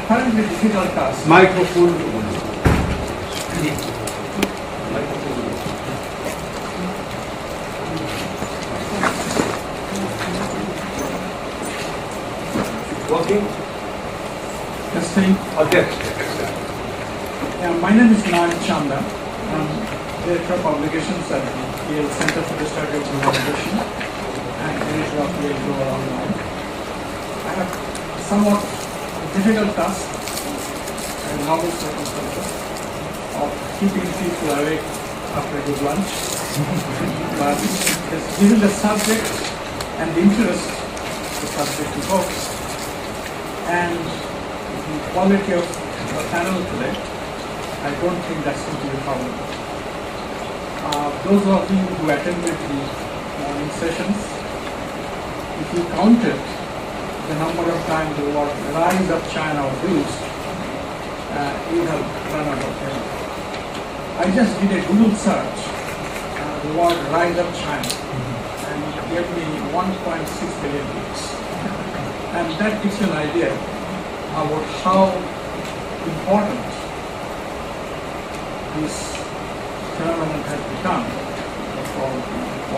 apparently difficult task. Microphone. Working? Testing. Okay. Yeah, my name is Nag Chanda. I'm Director of Publications at the Yale Center for the Study of Globalization and editor of Yale Global Online. I have somewhat difficult task and novel circumstances of keeping people awake after a good lunch. But given the subject and the interest the subject evokes and the quality of the panel today, I don't think that's going to be a problem. Those of you who attended the morning sessions, if you counted the number of times the word rise of China was used, you have run out of time. I just did a Google search, the word rise of China, and it gave me 1.6 billion hits. And that gives you an idea about how important this phenomenon has become for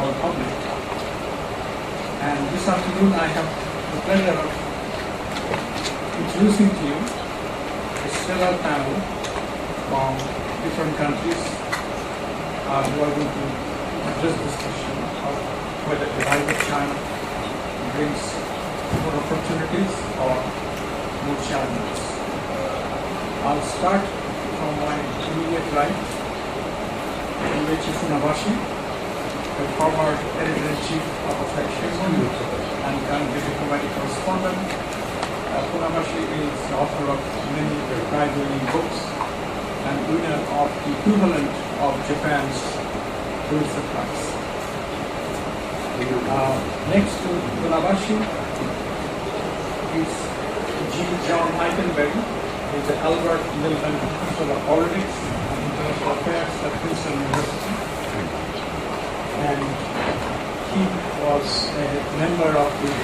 the public. And this afternoon I have the pleasure of introducing to you a stellar panel from different countries who are going to address this question of whether the rise of China brings more opportunities or more challenges. I'll start from my immediate right, Yuichi Funabashi, the former editor-in-chief of Asahi Shimbun and currently diplomatic correspondent. Funabashi is the author of many prize-winning books and winner of the equivalent of Japan's Pulitzer Prize. Next to Funabashi is G. John Meikenberry. He's the Albert Milton Professor of Politics and International Affairs at Princeton University. And he was a member of the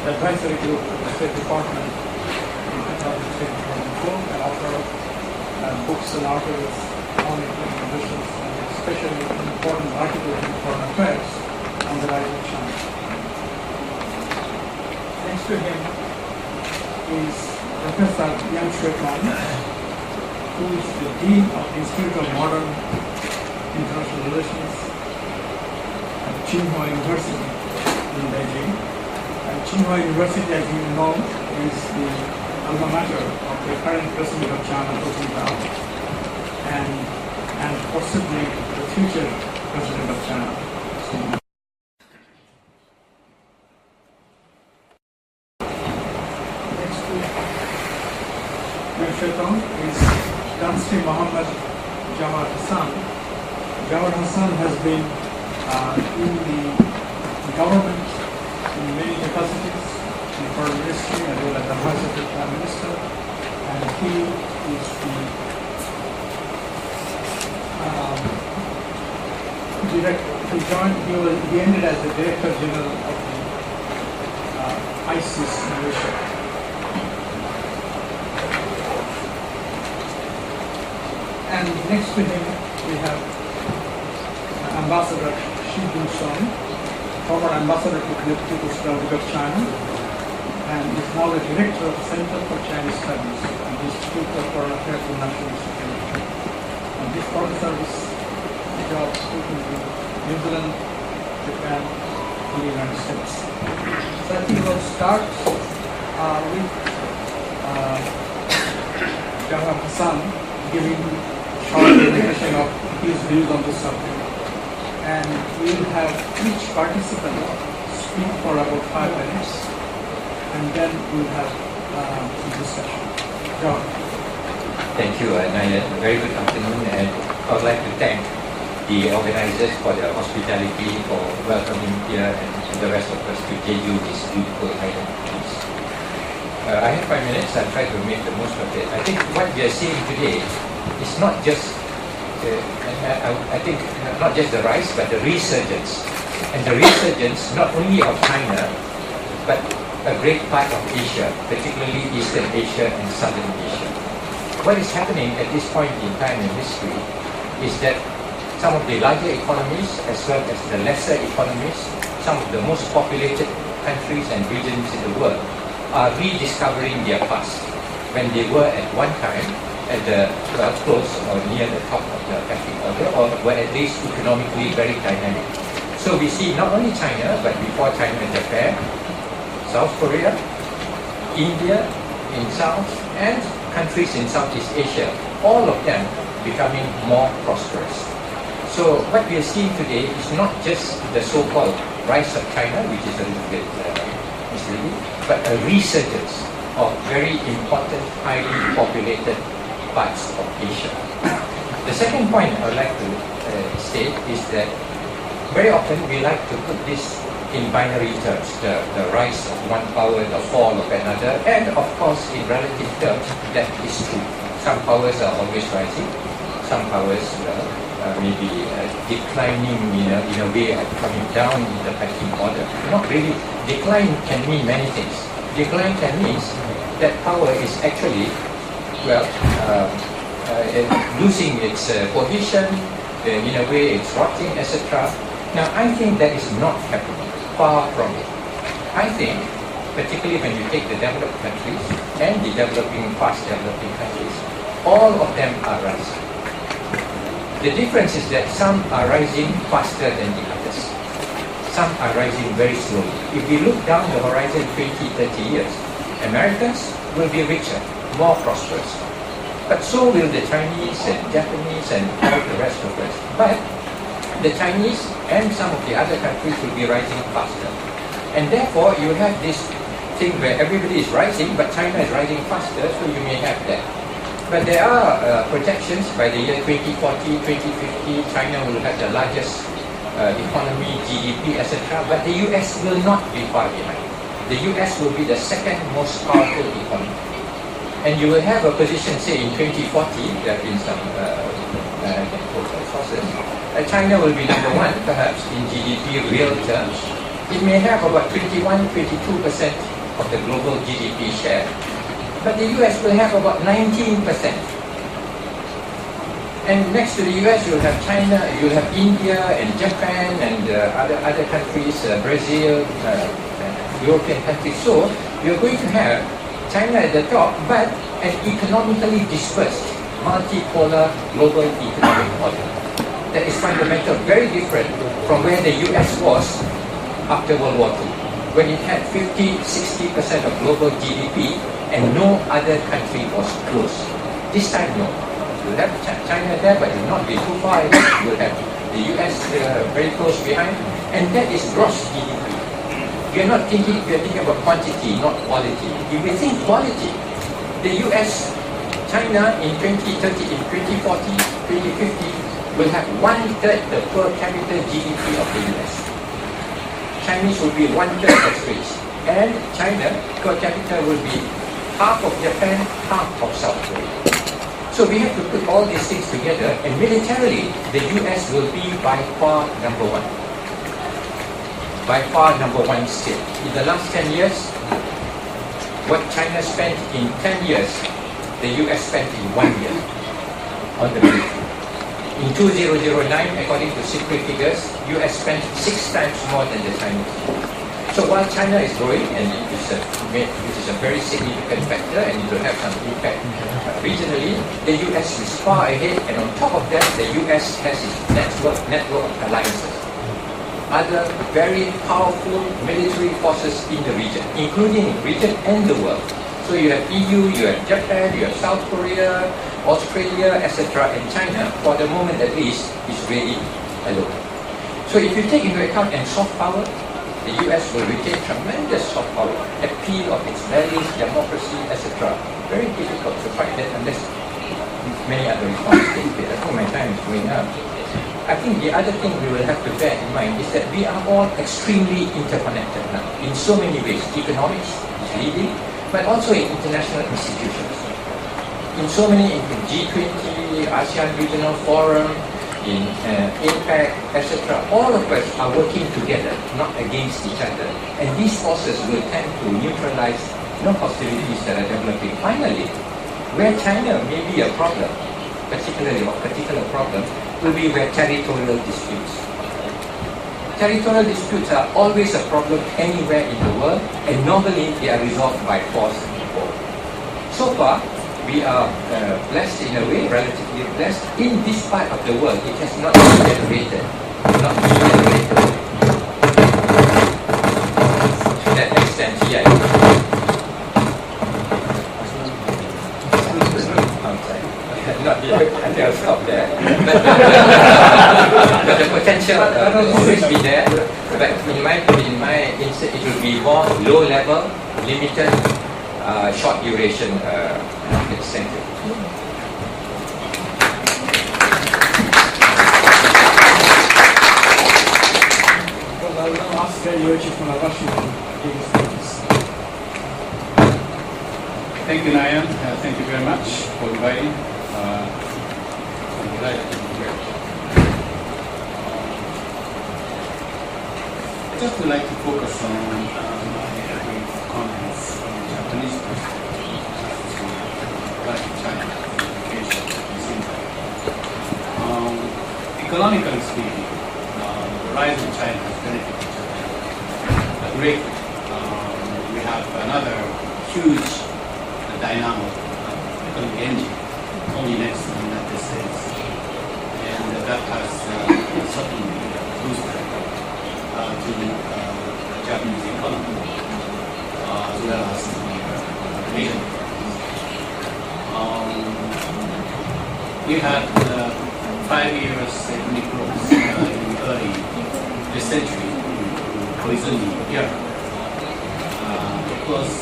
advisory group of the State Department in 2003-2004 and author of books and articles on economic conditions, and especially an important article in Foreign Affairs on the rise of China. Next to him is Professor Yang Shui-Kong, who is the Dean of the Institute of Modern International Relations at Tsinghua University in Beijing. And Tsinghua University, as you know, is the alma mater of the current President of China, Hu Jintao, and possibly the future President of China. Is Tansi Muhammad Jawad Hassan. Jawad Hassan has been in the government in many capacities, in foreign ministry as well as advisor to the Prime Minister, and he is the director. He ended as the Director General of the ISIS militia. And next to him, we have Ambassador Xi Jun-sung, former ambassador to the People's Republic of China, and is now the director of the Center for Chinese Studies and the Institute of Foreign Affairs and National Security. And this foreign service jobs taken to New Zealand, Japan, and the United States. So I think we'll start with Jawad Hassan giving short presentation of his views on the subject. And we will have each participant speak for about 5 minutes, and then we will have a discussion. John. Thank you, and a very good afternoon. And I would like to thank the organizers for their hospitality, for welcoming here and the rest of us to Jeju, this beautiful island. I have 5 minutes. I'll try to make the most of it. I think what we are seeing today it's not just, I think, not just the rise, but the resurgence. And the resurgence not only of China, but a great part of Asia, particularly Eastern Asia and Southern Asia. What is happening at this point in time in history is that some of the larger economies as well as the lesser economies, some of the most populated countries and regions in the world are rediscovering their past when they were at one time at the close or near the top of the pecking order, or were at least economically very dynamic. So we see not only China, but before China, Japan, South Korea, India in South, and countries in Southeast Asia, all of them becoming more prosperous. So what we are seeing today is not just the so-called rise of China, which is a little bit misleading, but a resurgence of very important, highly populated parts of Asia. The second point I would like to state is that very often we like to put this in binary terms, the rise of one power, the fall of another, and of course in relative terms that is true. Some powers are always rising, some powers maybe declining in a way of coming down in the pecking order. Not really. Decline can mean many things. Decline can mean that power is actually losing its cohesion, in a way it's rotting, etc. Now I think that is not happening, far from it. I think, particularly when you take the developed countries and the fast developing countries, all of them are rising. The difference is that some are rising faster than the others. Some are rising very slowly. If we look down the horizon 20-30 years, Americans will be richer, more prosperous. But so will the Chinese and Japanese and all the rest of us. But the Chinese and some of the other countries will be rising faster. And therefore you have this thing where everybody is rising, but China is rising faster, so you may have that. But there are projections by the year 2040, 2050, China will have the largest economy, GDP, etc. But the US will not be far behind. The US will be the second most powerful economy. And you will have a position, say in 2040, there have been some sources, China will be number one, perhaps in GDP real terms. It may have about 21-22% of the global GDP share, but the US will have about 19%. And next to the US, you'll have China, you'll have India and Japan and other countries, Brazil, European countries. So you're going to have China at the top, but an economically dispersed, multipolar global economic order that is fundamental, very different from where the US was after World War II, when it had 50-60% of global GDP and no other country was close. This time, no. You'll have China there, but it will not be too far. You'll have the US very close behind, and that is gross GDP. You're thinking about quantity, not quality. If we think quality, the US, China in 2030, in 2040, 2050 will have 1/3 the per capita GDP of the US. Chinese will be 1/3 as rich, and China per capita will be half of Japan, half of South Korea. So we have to put all these things together, and militarily, the US will be by far number one. By far number one still. In the last 10 years, what China spent in 10 years, the US spent in 1 year on the military. In 2009, according to secret figures, US spent 6 times more than the Chinese. So while China is growing, and it is a very significant factor, and it will have some impact regionally, the US is far ahead, and on top of that, the US has its network of alliances. Other very powerful military forces in the region, including region and the world. So you have EU, you have Japan, you have South Korea, Australia, etc. And China, for the moment at least, is really alone. So if you take into account and soft power, the US will retain tremendous soft power, appeal of its values, democracy, etc. Very difficult to fight that unless many other reforms take place. I think my time is going up. I think the other thing we will have to bear in mind is that we are all extremely interconnected now in so many ways. Economics is leading, but also in international institutions. In so many, in G20, ASEAN Regional Forum, in APEC, etc. All of us are working together, not against each other. And these forces will tend to neutralize hostilities that are developing. Finally, where China may be a problem, particularly or particular problem, will be where territorial disputes. Territorial disputes are always a problem anywhere in the world, and normally they are resolved by force and war. So far, we are blessed in a way, relatively blessed. In this part of the world, it has not been generated. Not been generated. To that extent, yeah. Not yet. I think I'll stop there. But the potential will always be there. But in my instance, it will be more low level, limited, short duration incentive. Well, I'll now ask Yoichi Funabashi to give his thoughts. Thank you, Nayan. Thank you very much for inviting. I'm delighted to be here. I just would like to focus on my brief comments from the Japanese perspective about China, education, consumer. Economically speaking, the rise of China has benefited Japan greatly. We have another huge dynamo economic engine only next to the United States, and that has certainly boosted to the Japanese economy as well as the Asian economies. We had 5 years economic growth in the early this century in Koizumi era. It was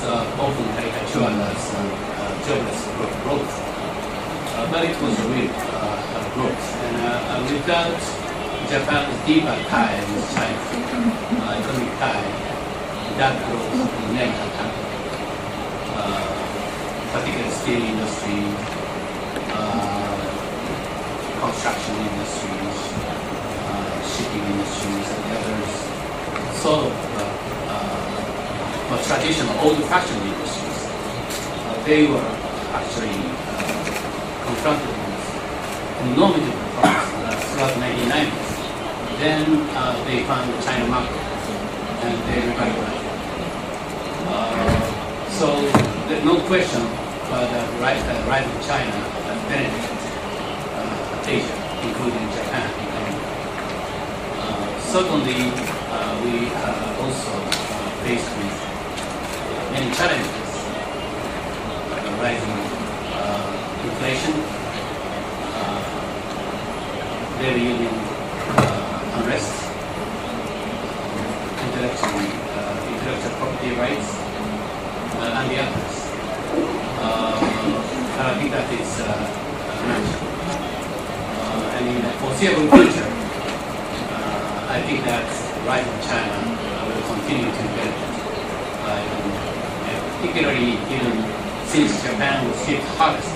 often caricatured as jobless growth, but it was a real growth. And without Japan's deeper tie with China, economic tie, that growth would never have happened. Particularly steel industry, construction industries, shipping industries, and the others, sort of traditional old-fashioned industries. They were actually confronted with enormous problems throughout the 1990s. Then they found the China market and they revitalized it. So there's no question the rise of China benefited Asia, including Japan. Certainly, we are also faced with many challenges, rising inflation, labor union unrest, intellectual property rights, and the others. And I think that is natural. And in the foreseeable future, I think that the rise of China will continue to benefit. Particularly given since Japan was hit hardest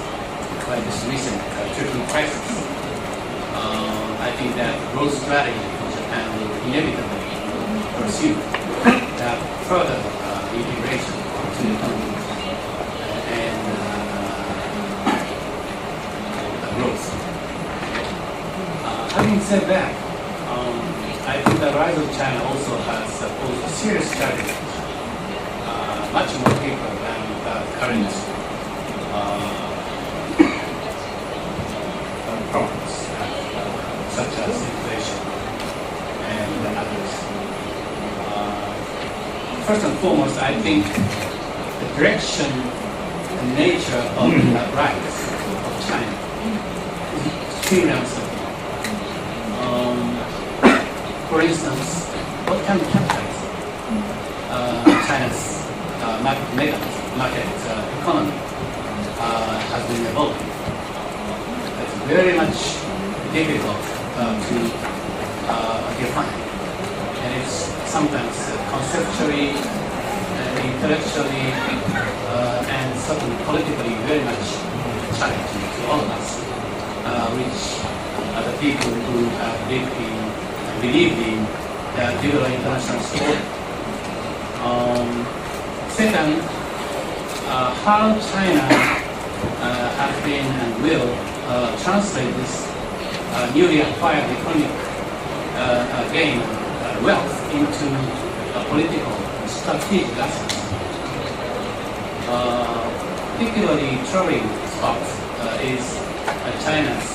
by this recent trade crisis, I think that growth strategy for Japan will inevitably pursue that further integration to the economy and growth. Having said that, I think the rise of China also has posed a serious challenge, much more deeper than the current problems, such as inflation and others. First and foremost, I think the direction and nature of the rise of China is extremely uncertain. For instance, what can be capitalized? China's market economy has been evolving. It's very much difficult to define, and it's sometimes conceptually, intellectually, and certainly politically very much challenging to all of us, which the people who have believed in the liberal international order. Second, how China has been and will translate this newly acquired economic gain wealth into political and strategic assets. Particularly troubling spot is China's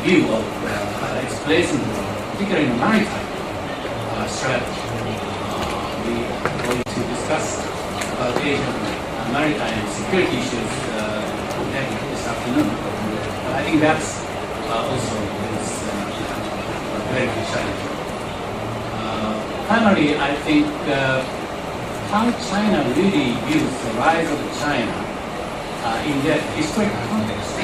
view of its place in the world, particularly in maritime strategy. We are going to discuss about Asian maritime security issues this afternoon. I think that's also is very challenging. Finally, I think how China really views the rise of China in that historical context.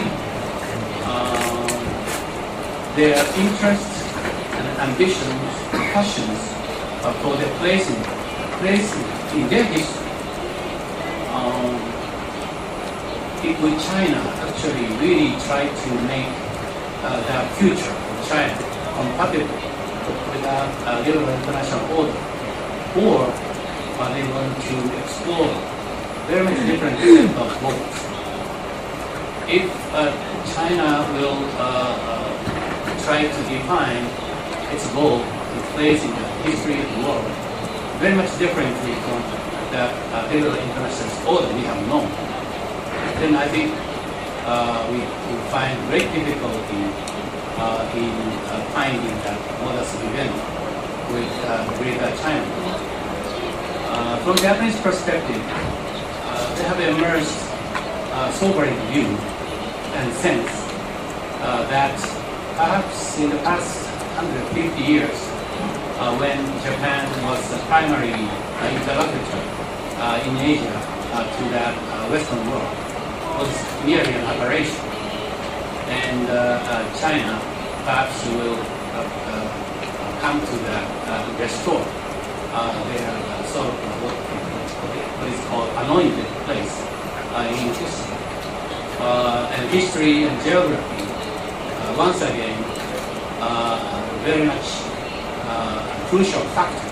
Their interests and ambitions, passions for their place in their history. Would China actually really try to make the future of China compatible with the liberal international order, or they want to explore very much different set of goals? If China will try to define its goal, its place in the history of the world, very much differently from the liberal international order we have known, then I think we will find great difficulty in finding that modus vivendi with Greater China. From Japanese perspective, they have emerged sobering view and sense that perhaps in the past 150 years, when Japan was the primary interlocutor in Asia to that Western world, was merely an aberration. And China perhaps will come to that, restore their sort of what is called anointed place in history. And history and geography, once again, very much a crucial factor,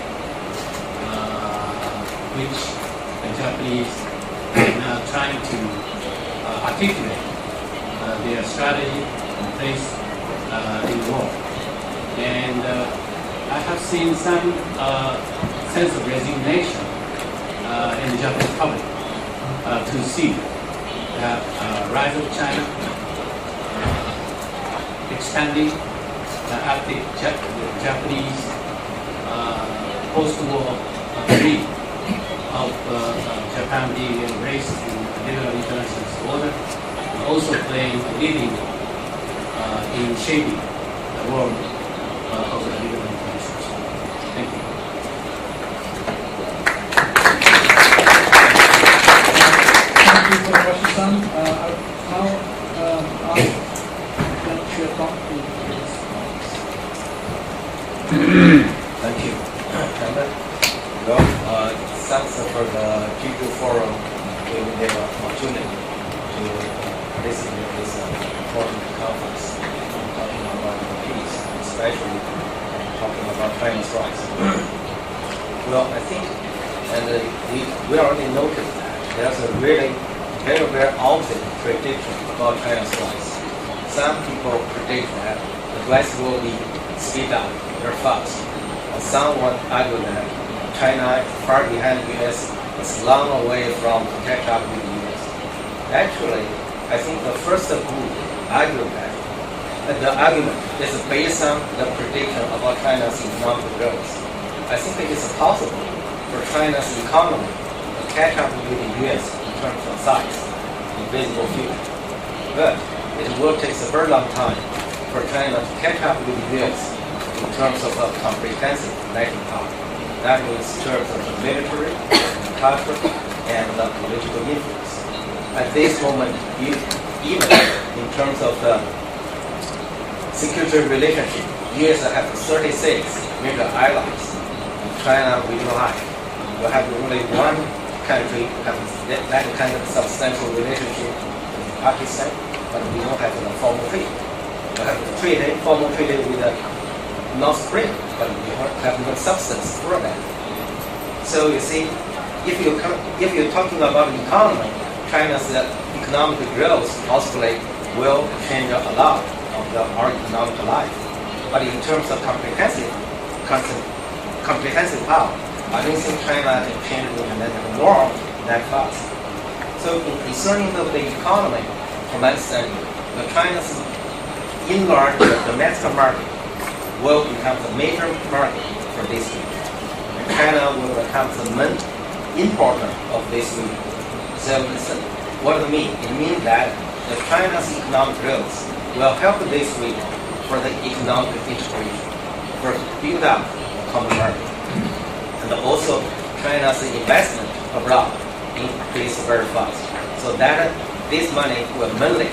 which the Japanese are now trying to articulate their strategy and place in the world. And I have seen some sense of resignation in the Japanese public to see the rise of China, expanding the Arctic Japanese post-war dream of Japan being embraced in liberal international order, and also playing a leading in shaping the world of the liberal international order. Thank you. Thank you for the question, son. Now, ask your talk to Thank you. Well, thanks for the Jeju Forum giving me the opportunity to listen to this important conference talking about the peace, especially talking about China's rights. Well, I think, and we already noticed that there's a really very, very opposite prediction about China's rights. Some people predict that the West will be speed up very fast. And some would argue that China is far behind the U.S. is long away from to catch up with the U.S. Actually, I think the first group argued that the argument is based on the prediction about China's economic growth. I think it is possible for China's economy to catch up with the U.S. in terms of size in visible future. But it will take a very long time for China to catch up with the U.S. in terms of a comprehensive national power. That means in terms of the military, culture, and the political influence. At this moment, even in terms of the security relationship, U.S. has 36 major allies. China will not have. We have only one country have that kind of substantial relationship with Pakistan, but we don't have the formal treaty. We have the treaty, formal treaty with North Korea, but we have no substance for that. So you see, if you're talking about the economy, China's economic growth possibly will change a lot of our economic life. But in terms of comprehensive power, I don't think China can change the norm that fast. So concerning the economy, from that study, China's enlarged domestic market will become the major market for this region. And China will become the main importer of this region. So what does it mean? It means that China's economic growth will help this region for the economic integration, for build up a common market. And also China's investment abroad increase very fast. So that this money will mainly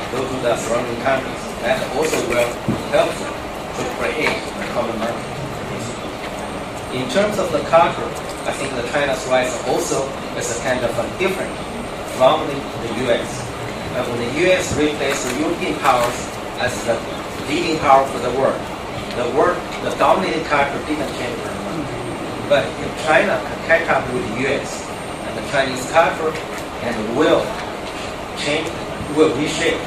go to the surrounding countries. That also will help them to create a common market. In terms of the culture, I think that China's rise also is a kind of different from the U.S. When the U.S. replaced the European powers as the leading power for the world, the dominating culture didn't change very much. But if China can catch up with the U.S. and the Chinese culture, and will reshape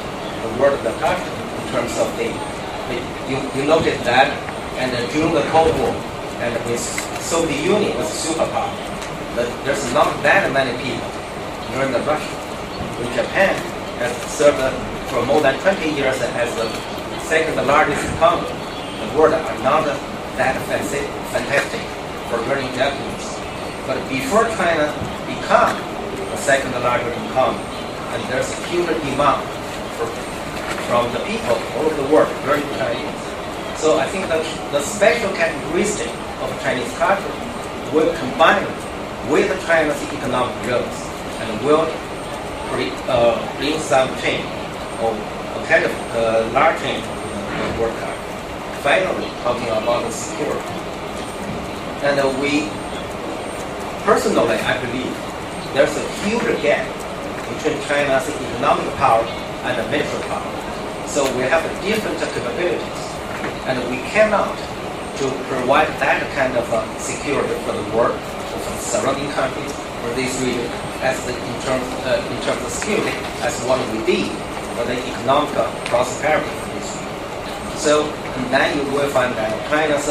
the world of the culture in terms of you notice that, and during the Cold War, and with Soviet Union was a superpower, there's not that many people during the Russia. In Japan has served for more than 20 years as the second largest economy. The world are not that fantastic for learning Japanese. But before China become the second largest economy, and there's a huge demand from the people all over the world learning Chinese. So I think that the special characteristic of Chinese culture will combine with China's economic growth and will bring some change or a kind of large change in the world culture. Finally, talking about the security. And personally, I believe there's a huge gap between China's economic power and the military power. So we have different capabilities, and we cannot to provide that kind of security for the world, for the surrounding countries, for this region, in terms of security, as what we did for the economic prosperity for this region. So and then you will find that China's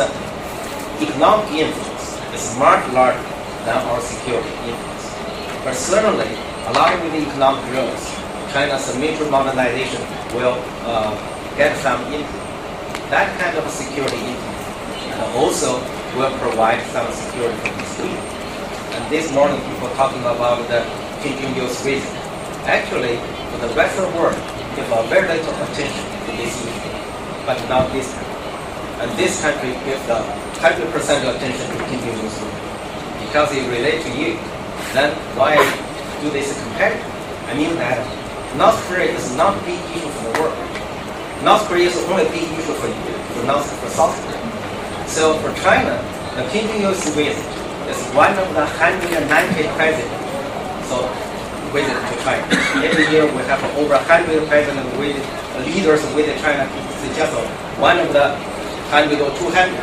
economic influence is much larger than our security influence. But certainly, along with the economic growth, China's military modernization will get some input. That kind of security input and also will provide some security for this region. And this morning, people talking about the continuous visit. Actually, for the Western world, give a very little attention to this region, but not this country. And this country gives 100% attention to continuous visit because it relates to you. Then why do this comparison? I mean that North Korea is not a big issue for the world. North Korea is only a big issue for you, for South Korea. So for China, the continuous visit is one of the 190 presidents. So visit to China. Every year we have over 100 presidents leaders visit China. It's just one of the 100 or 200.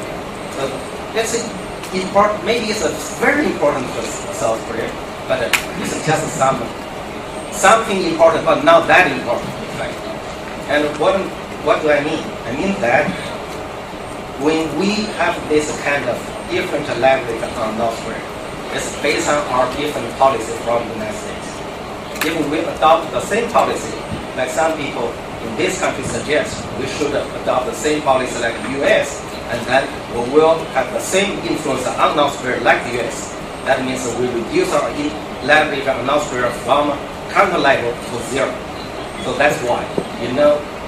So that's important. Maybe it's very important for South Korea, but it's just something important, but not that important. Right? And what do I mean? I mean that when we have this kind of different leverage on North Korea, it's based on our different policy from the United States. If we adopt the same policy, like some people in this country suggest, we should adopt the same policy like the U.S., and then we will have the same influence on North Korea like the U.S. That means we reduce our leverage on North Korea from current level to zero. So that's why,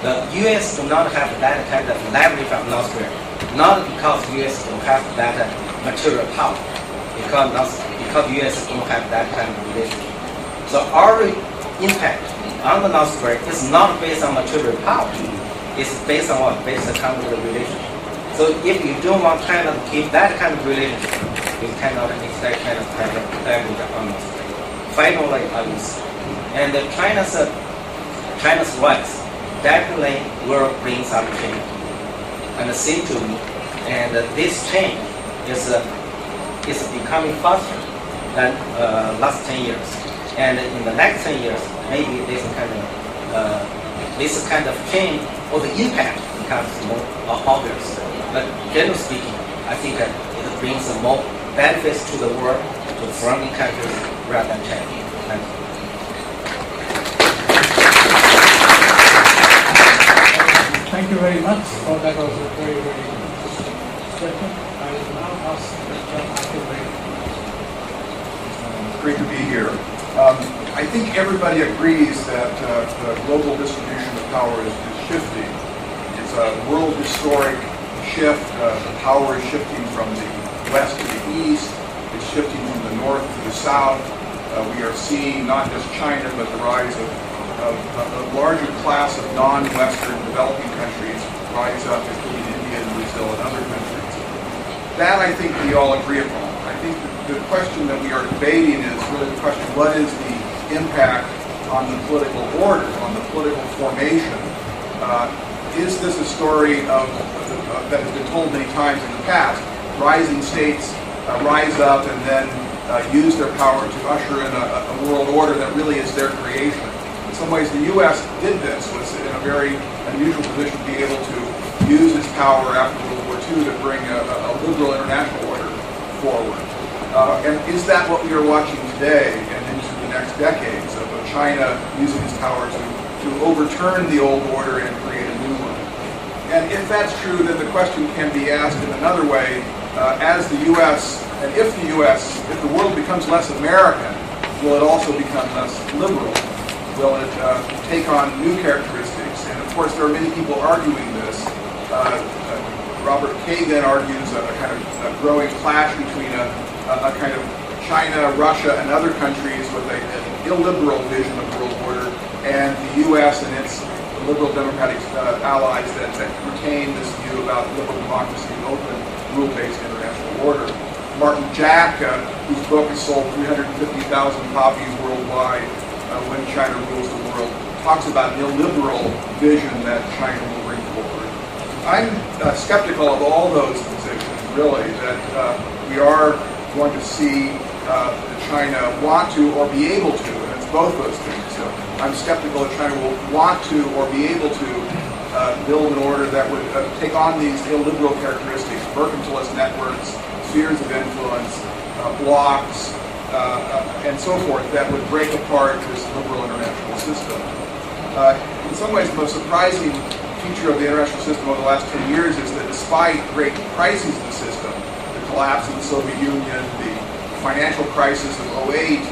the U.S. do not have that kind of leverage on North Korea. Not because U.S. don't have that material power, because U.S. don't have that kind of relationship. So our impact on the North Korea is not based on material power. It's based on what? Based on kind of relationship. So if you don't want China to keep that kind of relationship, you cannot expect China to have leverage on North Korea. Finally, I will say, and China's China's rise definitely will bring some change. And it seems to me, and this change is becoming faster than last 10 years. And in the next 10 years, maybe this kind of change or the impact becomes more obvious. But generally speaking, I think it brings more benefits to the world, to surrounding countries, rather than China. Thank you. Thank you very much. Oh, that was a very, very interesting statement. I will now ask Mr. Michael. Great to be here. I think everybody agrees that the global distribution of power is shifting. It's a world historic shift. The power is shifting from the west to the east. It's shifting from the north to the south. We are seeing not just China, but the rise of a larger class of non-Western developing countries rise up, including India and Brazil and other countries. That I think we all agree upon. I think the question that we are debating is really the question, what is the impact on the political order, on the political formation? Is this a story that has been told many times in the past? Rising states rise up and then use their power to usher in a world order that really is their creation. In some ways, the U.S. did this, was in a very unusual position to be able to use its power after World War II to bring a liberal international order forward. And is that what we are watching today and into the next decades of China using its power to overturn the old order and create a new one? And if that's true, then the question can be asked in another way. As the U.S., and if the world becomes less American, will it also become less liberal? Will it take on new characteristics? And of course, there are many people arguing this. Robert Kagan argues a kind of a growing clash between a kind of China, Russia, and other countries with an illiberal vision of world order, and the U.S. and its liberal democratic allies that retain this view about liberal democracy and open, rule-based international order. Martin Jack, whose book has sold 350,000 copies worldwide, When China Rules the World, talks about an illiberal vision that China will bring forward. I'm skeptical of all those positions, really, that we are going to see China want to or be able to, and it's both those things. So I'm skeptical that China will want to or be able to build an order that would take on these illiberal characteristics, mercantilist networks, spheres of influence, blocks, and so forth, that would break apart this liberal international system. In some ways, the most surprising feature of the international system over the last 10 years is that despite great crises in the system, the collapse of the Soviet Union, the financial crisis of 2008,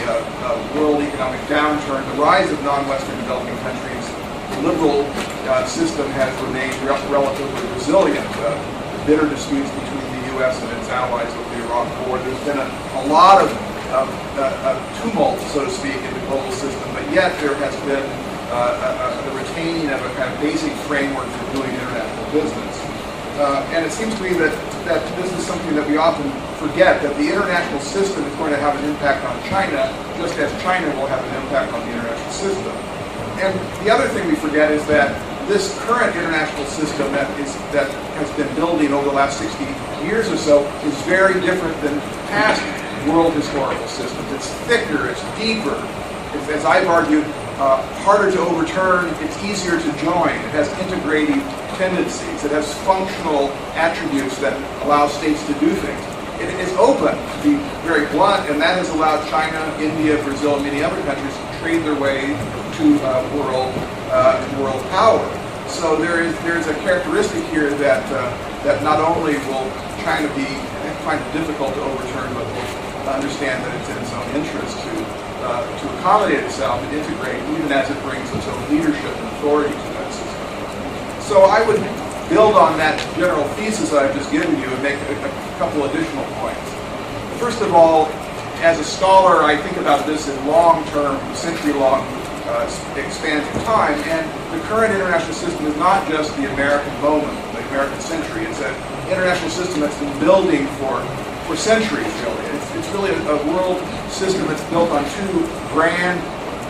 the world economic downturn, the rise of non-Western developing countries, the liberal system has remained relatively resilient. The bitter disputes between the U.S. and its allies over the Iraq War. There's been a lot of tumult, so to speak, in the global system, but yet there has been the retaining of a kind of basic framework for doing international business. And it seems to me that this is something that we often forget, that the international system is going to have an impact on China, just as China will have an impact on the international system. And the other thing we forget is that this current international system that has been building over the last 60 years or so is very different than past world historical systems. It's thicker, it's deeper, it's, as I've argued, harder to overturn, it's easier to join, it has integrating tendencies, it has functional attributes that allow states to do things. It is open, to be very blunt, and that has allowed China, India, Brazil, and many other countries to trade their way to world power. So there is a characteristic here that not only will China find it difficult to overturn, but will understand that it's in its own interest to accommodate itself and integrate, even as it brings its own leadership and authority to that system. So I would build on that general thesis I've just given you and make a couple additional points. First of all, as a scholar, I think about this in long-term, century-long spans of time, and the current international system is not just the American moment, the American century. It's an international system that's been building for centuries, really. It's really a world system that's built on two grand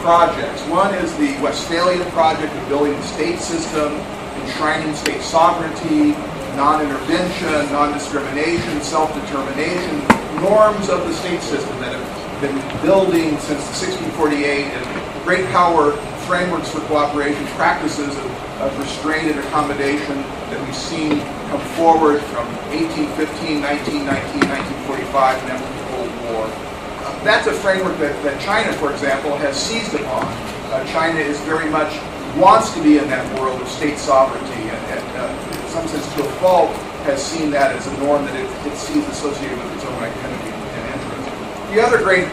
projects. One is the Westphalian project of building a state system, enshrining state sovereignty, non-intervention, non-discrimination, self-determination, norms of the state system that have been building since 1648, and great power frameworks for cooperation, practices of restraint and accommodation that we've seen come forward from 1815, 1919, 1945, and then with the Cold War. That's a framework that China, for example, has seized upon. China is very much wants to be in that world of state sovereignty, and in some sense, to a fault, has seen that as a norm that it sees associated with its own identity and interest. The other great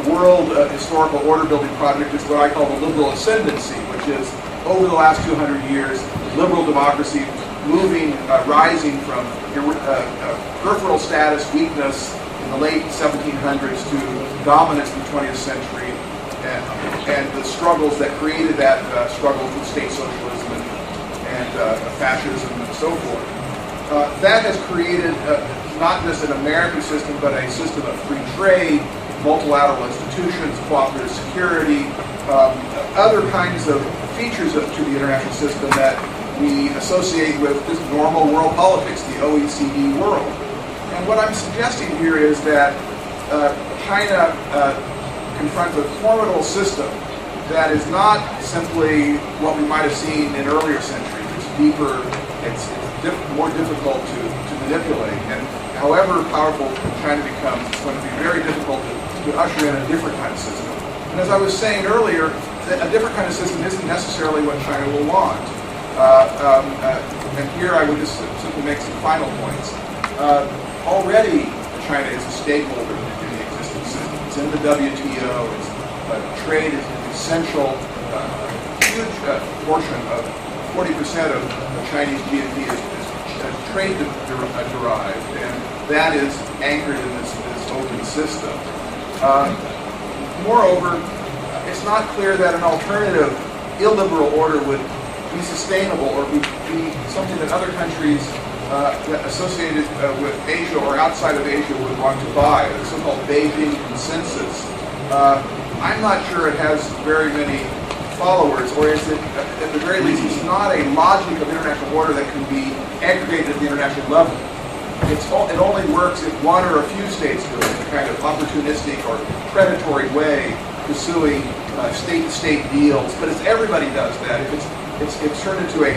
world historical order building project is what I call the liberal ascendancy, which is over the last 200 years, liberal democracy moving, rising from peripheral status, weakness in the late 1700s to dominance in the 20th century, and the struggles that created that struggle with state socialism and fascism and so forth. That has created not just an American system, but a system of free trade, multilateral institutions, cooperative security, other kinds of features to the international system that we associate with just normal world politics, the OECD world. And what I'm suggesting here is that China confronts a formidable system that is not simply what we might have seen in earlier centuries. It's deeper, it's more difficult to manipulate. And however powerful China becomes, it's going to be very difficult to usher in a different kind of system. And as I was saying earlier, a different kind of system isn't necessarily what China will want. And here I would just simply make some final points. Already, China is a stakeholder in the existing system. It's in the WTO. Trade is an essential, huge portion of 40% of Chinese GDP is trade derived, and that is anchored in this open system. Moreover, it's not clear that an alternative illiberal order would be sustainable or be something that other countries associated with Asia or outside of Asia would want to buy, the so-called Beijing consensus. I'm not sure it has very many followers, or is it, at the very least, it's not a logic of international order that can be aggregated at the international level. It only works if one or a few states do it in a kind of opportunistic or predatory way, pursuing state-to-state deals. But if everybody does that, if it's turned into a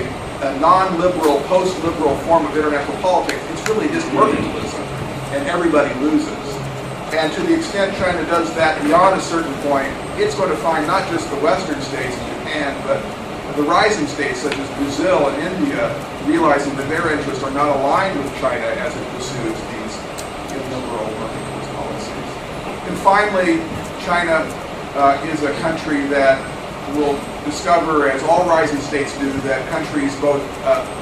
non-liberal, post-liberal form of international politics, it's really just mercantilism, and everybody loses. And to the extent China does that beyond a certain point, it's going to find not just the Western states and Japan, but the rising states such as Brazil and India realizing that their interests are not aligned with China as it pursues these illiberal mercantilist policies. And finally, China is a country that will discover, as all rising states do, that countries both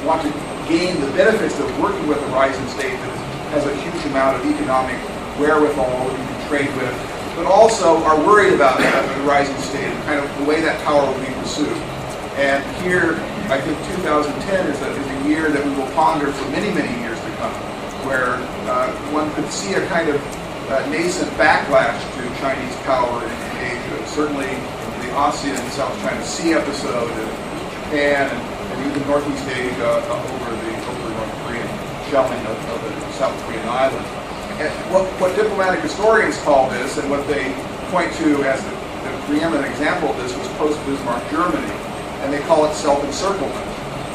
want to gain the benefits of working with a rising state that has a huge amount of economic wherewithal that you can trade with, but also are worried about the rising state and kind of the way that power will be pursued. And here, I think 2010 is a year that we will ponder for many, many years to come, where one could see a kind of nascent backlash to Chinese power in Asia. Certainly the ASEAN and South China Sea episode, and Japan, and even Northeast Asia over the North Korean shelling of the South Korean island. And what diplomatic historians call this, and what they point to as the preeminent example of this, was post-Bismarck Germany, and they call it self-encirclement.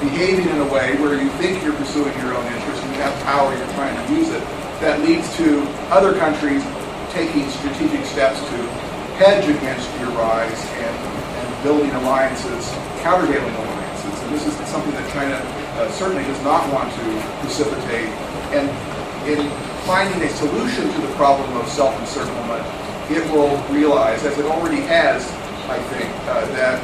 Behaving in a way where you think you're pursuing your own interests, and you have power, you're trying to use it, that leads to other countries taking strategic steps to hedge against your rise and building alliances, countervailing alliances. And this is something that China certainly does not want to precipitate. And in finding a solution to the problem of self-encirclement, it will realize, as it already has, I think, that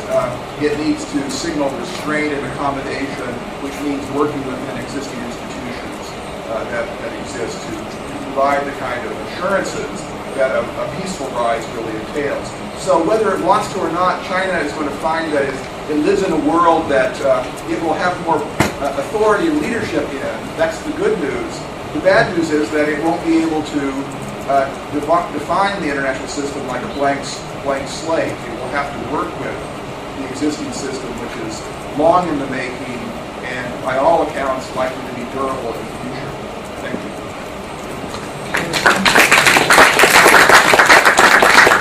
it needs to signal restraint and accommodation, which means working within existing institutions that exist to provide the kind of assurances that a peaceful rise really entails. So whether it wants to or not, China is going to find that it lives in a world that it will have more authority and leadership in. That's the good news. The bad news is that it won't be able to define the international system like a blank blank slate. It will have to work with the existing system, which is long in the making and by all accounts likely to be durable in the future. Thank you.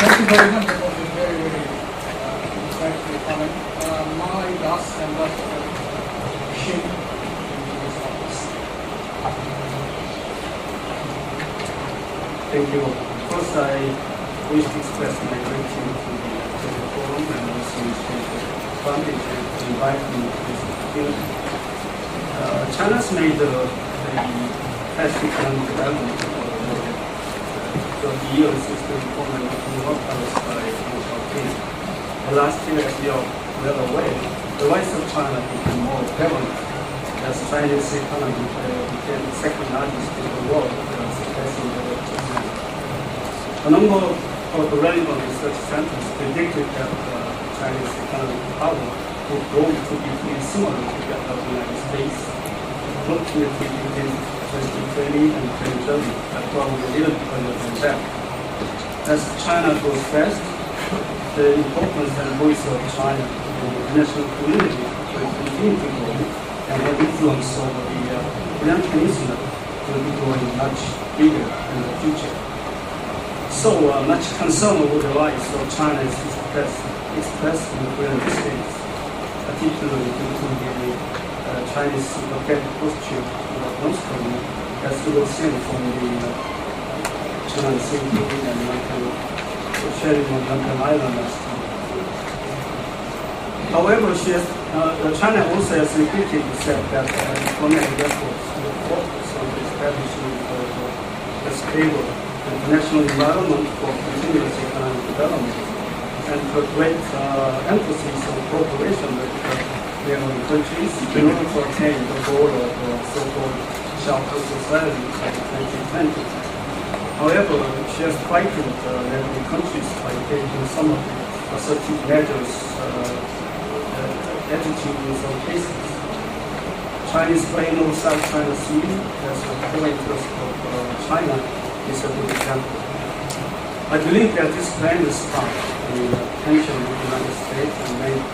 Thank you very much. That was a very, very insightful comment. My last ambassador, Shin, in this office. Thank you. First, I wish to express my gratitude to the forum and also to the foundation to invite me to this opportunity. China's made the fast economic development for the years since the reform of the work policy by Deng Xiaoping. Last year, as you are well aware, the rise of China became more prevalent as Chinese economy became the second largest in the world, surpassing the Japan. A number of the relevant research centers predicted that Chinese economic power would grow to be pretty similar to that of the United States, approximately between 2020 and 2030, but probably a little bit earlier than that. As China grows fast, the importance and voice of China in the international community will continue to grow, and the influence over the Korean Peninsula will be growing much bigger in the future. So much concern over the rise of China is expressed in the Korean states, particularly due to the Chinese blockade posture of North Korea, as you will see from the China sinking and sharing on Yangon Island last time. However, China also has repeatedly said that diplomatic efforts will focus on the establishment of a stable international environment for continuous economic development and put great emphasis on cooperation with neighboring countries in order to attain the goal of so-called shelter society by 2020. However, she has frightened neighboring countries by taking some of the assertive measures attitude in some cases. Chinese claim of South China Sea as a core interest of China is a good example. I believe that this plan is part in tension with the United States and make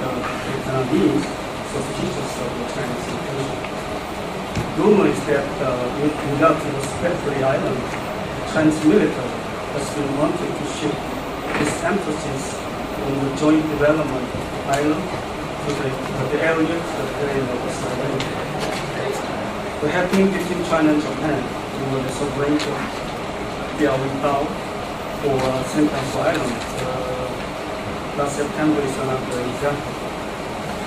Vietnamese suspicious of the Chinese intention. Rumor is that with regard to the Spratly Island, Chinese military has been wanting to shift its emphasis on the joint development of the island to the area to the area of the sovereignty. The happening between China and Japan over the sovereignty of Diaoyingtao or Senkaku Island last September is another example.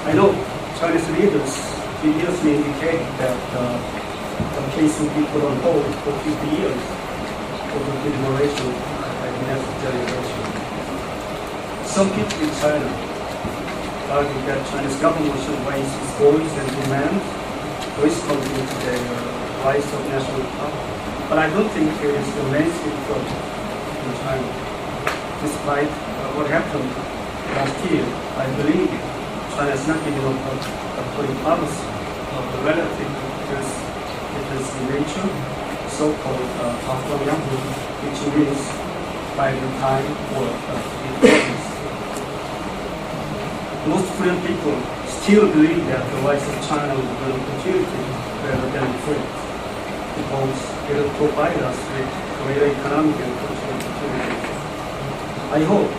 I know Chinese leaders previously indicated that the case will be put on hold for 50 years for the deliberation by the next generation. Some people in China argue that Chinese government should raise its voice and demand corresponding to the rise of national power. But I don't think it is the mainstream thought in China. Despite what happened last year, I believe China has not given up a foreign policy of the relative difference in nature, so-called Pakuangyangu, which means by the time or importance. Most Korean people still believe that the rise of China will be an opportunity rather than a threat, because it will provide us with greater economic and cultural opportunities. I hope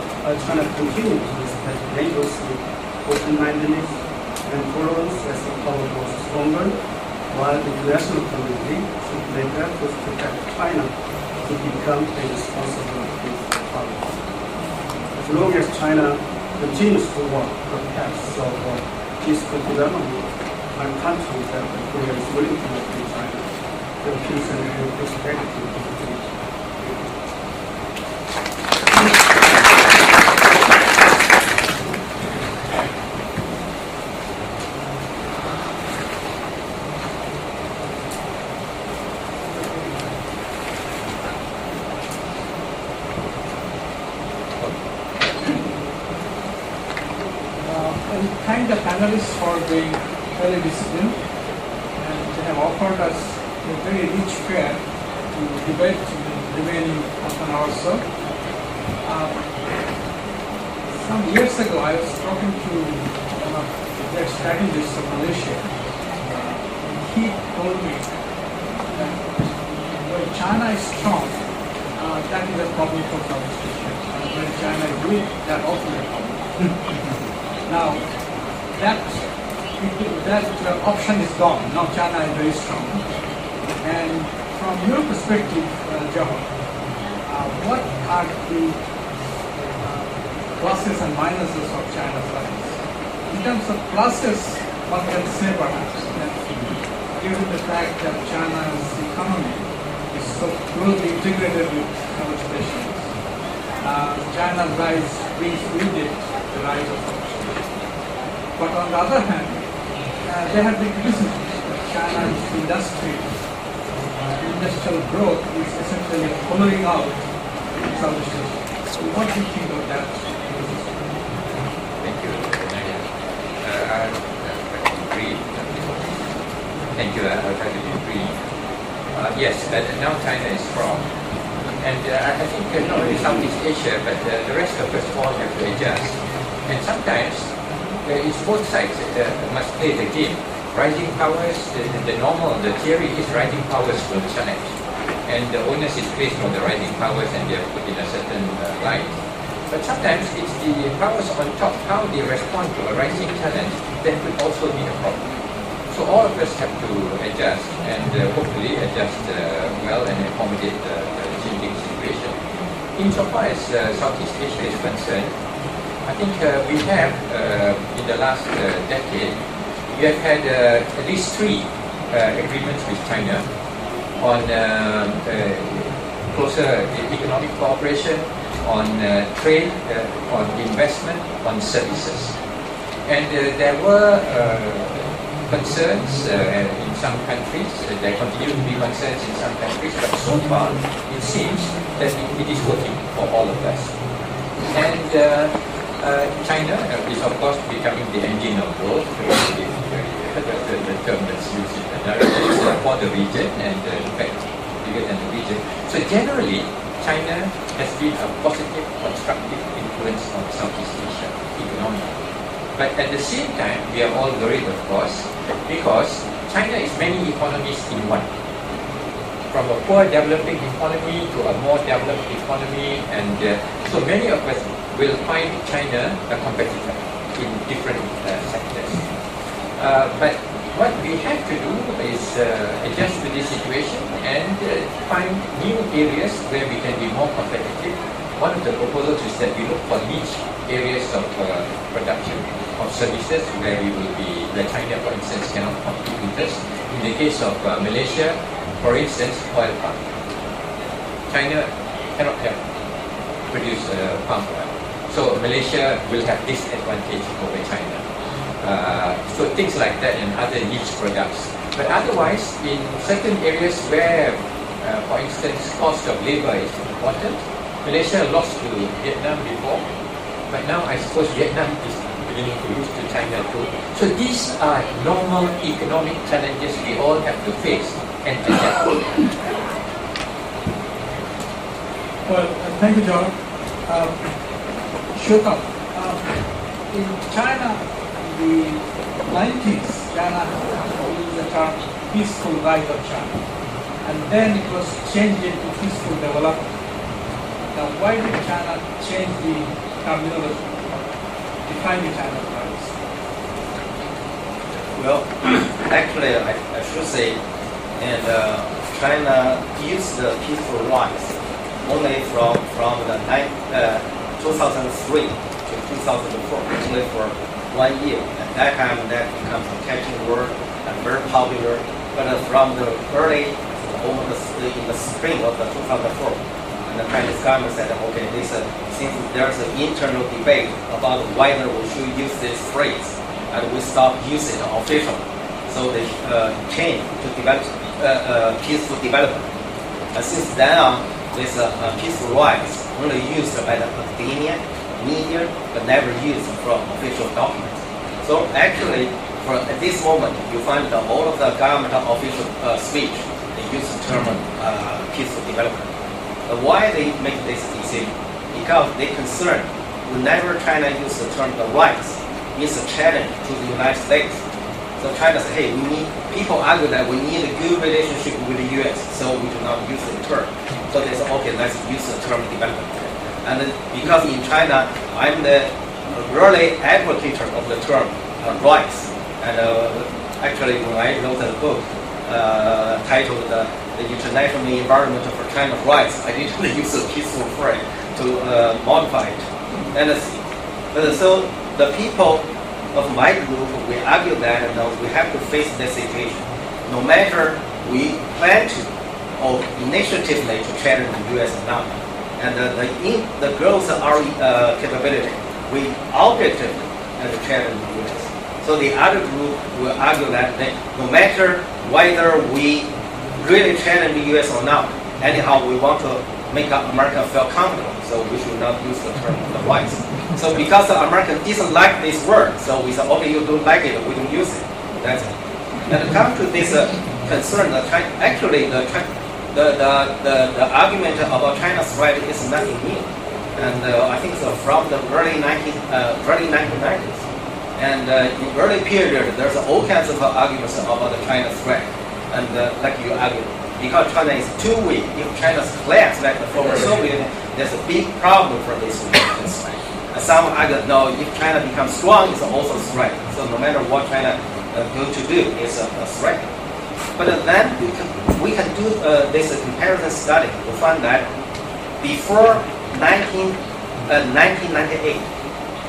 China continues to respect neighbors with open-mindedness and tolerance as the power grows stronger, while the international community should make efforts to help China to become a responsible power. As long as China continues to walk the path of peaceful development, I'm confident that Korea is willing to work with China for peace and prosperity. Thank the panelists for being very disciplined, and they have offered us a very rich fare to debate in the remaining half an hour or so. Some years ago, I was talking to one of the strategists of Malaysia. He told me that when China is strong, that is a problem for Southeast Asia. And when China is weak, that also is a problem. Now, that option is gone. Now China is very strong. And from your perspective, John, what are the pluses and minuses of China's rise? In terms of pluses, one can say perhaps that given the fact that China's economy is so closely integrated with Southeast Asia, China's rise brings with it the rise of Southeast Asia. But on the other hand, there have been criticisms that China's industrial growth is essentially hollowing out Southeast Asia. So what do you think of that? Thank you, Nadia. I'll try to be brief. Thank you. I'll try to be brief. Yes, now China is strong. And I think not only Southeast Asia, but the rest of us all have to adjust. And sometimes it's both sides must play the game. Rising powers, the theory is rising powers will challenge. And the onus is placed on the rising powers and they are put in a certain light. But sometimes it's the powers on top, how they respond to a rising challenge, that could also be a problem. So all of us have to adjust and hopefully adjust well and accommodate the changing situation. Insofar as Southeast Asia is concerned, I think we have, in the last decade, we have had at least 3 agreements with China on closer economic cooperation, on trade, on investment, on services. And there were concerns in some countries, there continue to be concerns in some countries, but so far it seems that it is working for all of us. And China is of course becoming the engine of growth, the term that's used in the for the region and in fact bigger than the region. So generally, China has been a positive, constructive influence on Southeast Asia economically. But at the same time, we are all worried, of course, because China is many economies in one. From a poor developing economy to a more developed economy, and so many of us will find China a competitor in different sectors. But what we have to do is adjust to this situation and find new areas where we can be more competitive. One of the proposals is that we look for niche areas of production of services where we will be, where China, for instance, cannot compete with us. In the case of Malaysia, for instance, oil palm. China cannot produce palm oil. So Malaysia will have disadvantage over China. So things like that and other niche products. But otherwise, in certain areas where, for instance, cost of labor is important, Malaysia lost to Vietnam before, but now I suppose Vietnam is beginning to lose to China too. So these are normal economic challenges we all have to face and adapt. Well, thank you, John. Shota, in China, the 90s, China used the term peaceful rise of China. And then it was changed into peaceful development. Now, why did China change the terminology, define the China's rise? Well, actually, I should say, and China used the peaceful rise only from the 2003 to 2004, only for 1 year. At that time, that becomes a catching word and very popular. But from the early, almost in the spring of the 2004, and the Chinese government said, okay, since there's an internal debate about whether we should use this phrase, and we stop using it officially. So they changed to develop peaceful development. And since then on, this peaceful rise only used by the academia, media, but never used from official documents. So actually, at this moment, you find that all of the government official speech, they use the term peaceful development. Why they make this decision? Because they concerned whenever China uses the term the rights, it's a challenge to the United States. So China said, hey, people argue that we need a good relationship with the US, so we do not use the term. So they said, okay, let's use the term development. And then because in China, I'm the really advocate of the term rights. And actually, when I wrote the book titled the International Environment for China's Rights, I didn't use a peaceful phrase to modify it. And so the people of my group, we argue that we have to face this situation. No matter we plan to or initiatively to challenge the US or not, and the growth of our capability, we objectively challenge the US. So the other group will argue that no matter whether we really challenge the US or not, anyhow we want to make America feel comfortable, so we should not use the term the rights. So because the American doesn't like this word, so we said, okay, you don't like it, we don't use it. That's it. And come to this concern, actually the argument about China's threat is nothing new. And I think so from the early 1990s. And in early period, there's all kinds of arguments about the China's threat. And like you argue, because China is too weak, if China's collapse like the former Soviet, there's a big problem for this region. And some argue, no, if China becomes strong, it's also a threat. So no matter what China going to do, it's a threat. But then we can do this comparison study to find that before 1998,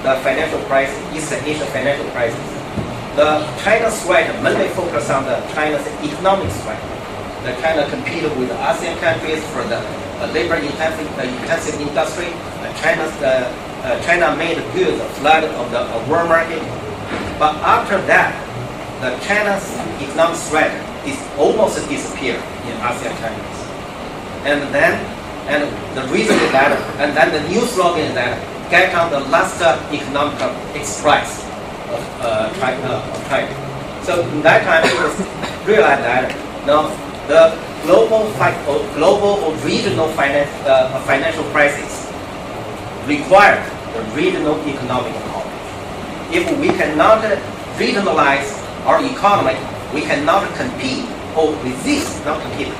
the financial crisis, East Asia financial crisis, the China's threat mainly focused on the China's economic threat. The China competed with the ASEAN countries for the labor-intensive industry. China made good the flood of the world market. But after that, the China's economic threat is almost disappeared in ASEAN countries. And the reason is that, and then the new slogan is that, get on the last economic express of China. So in that time, people realized that the global or regional financial crisis requires the regional economic knowledge. If we cannot regionalize our economy, we cannot compete or resist,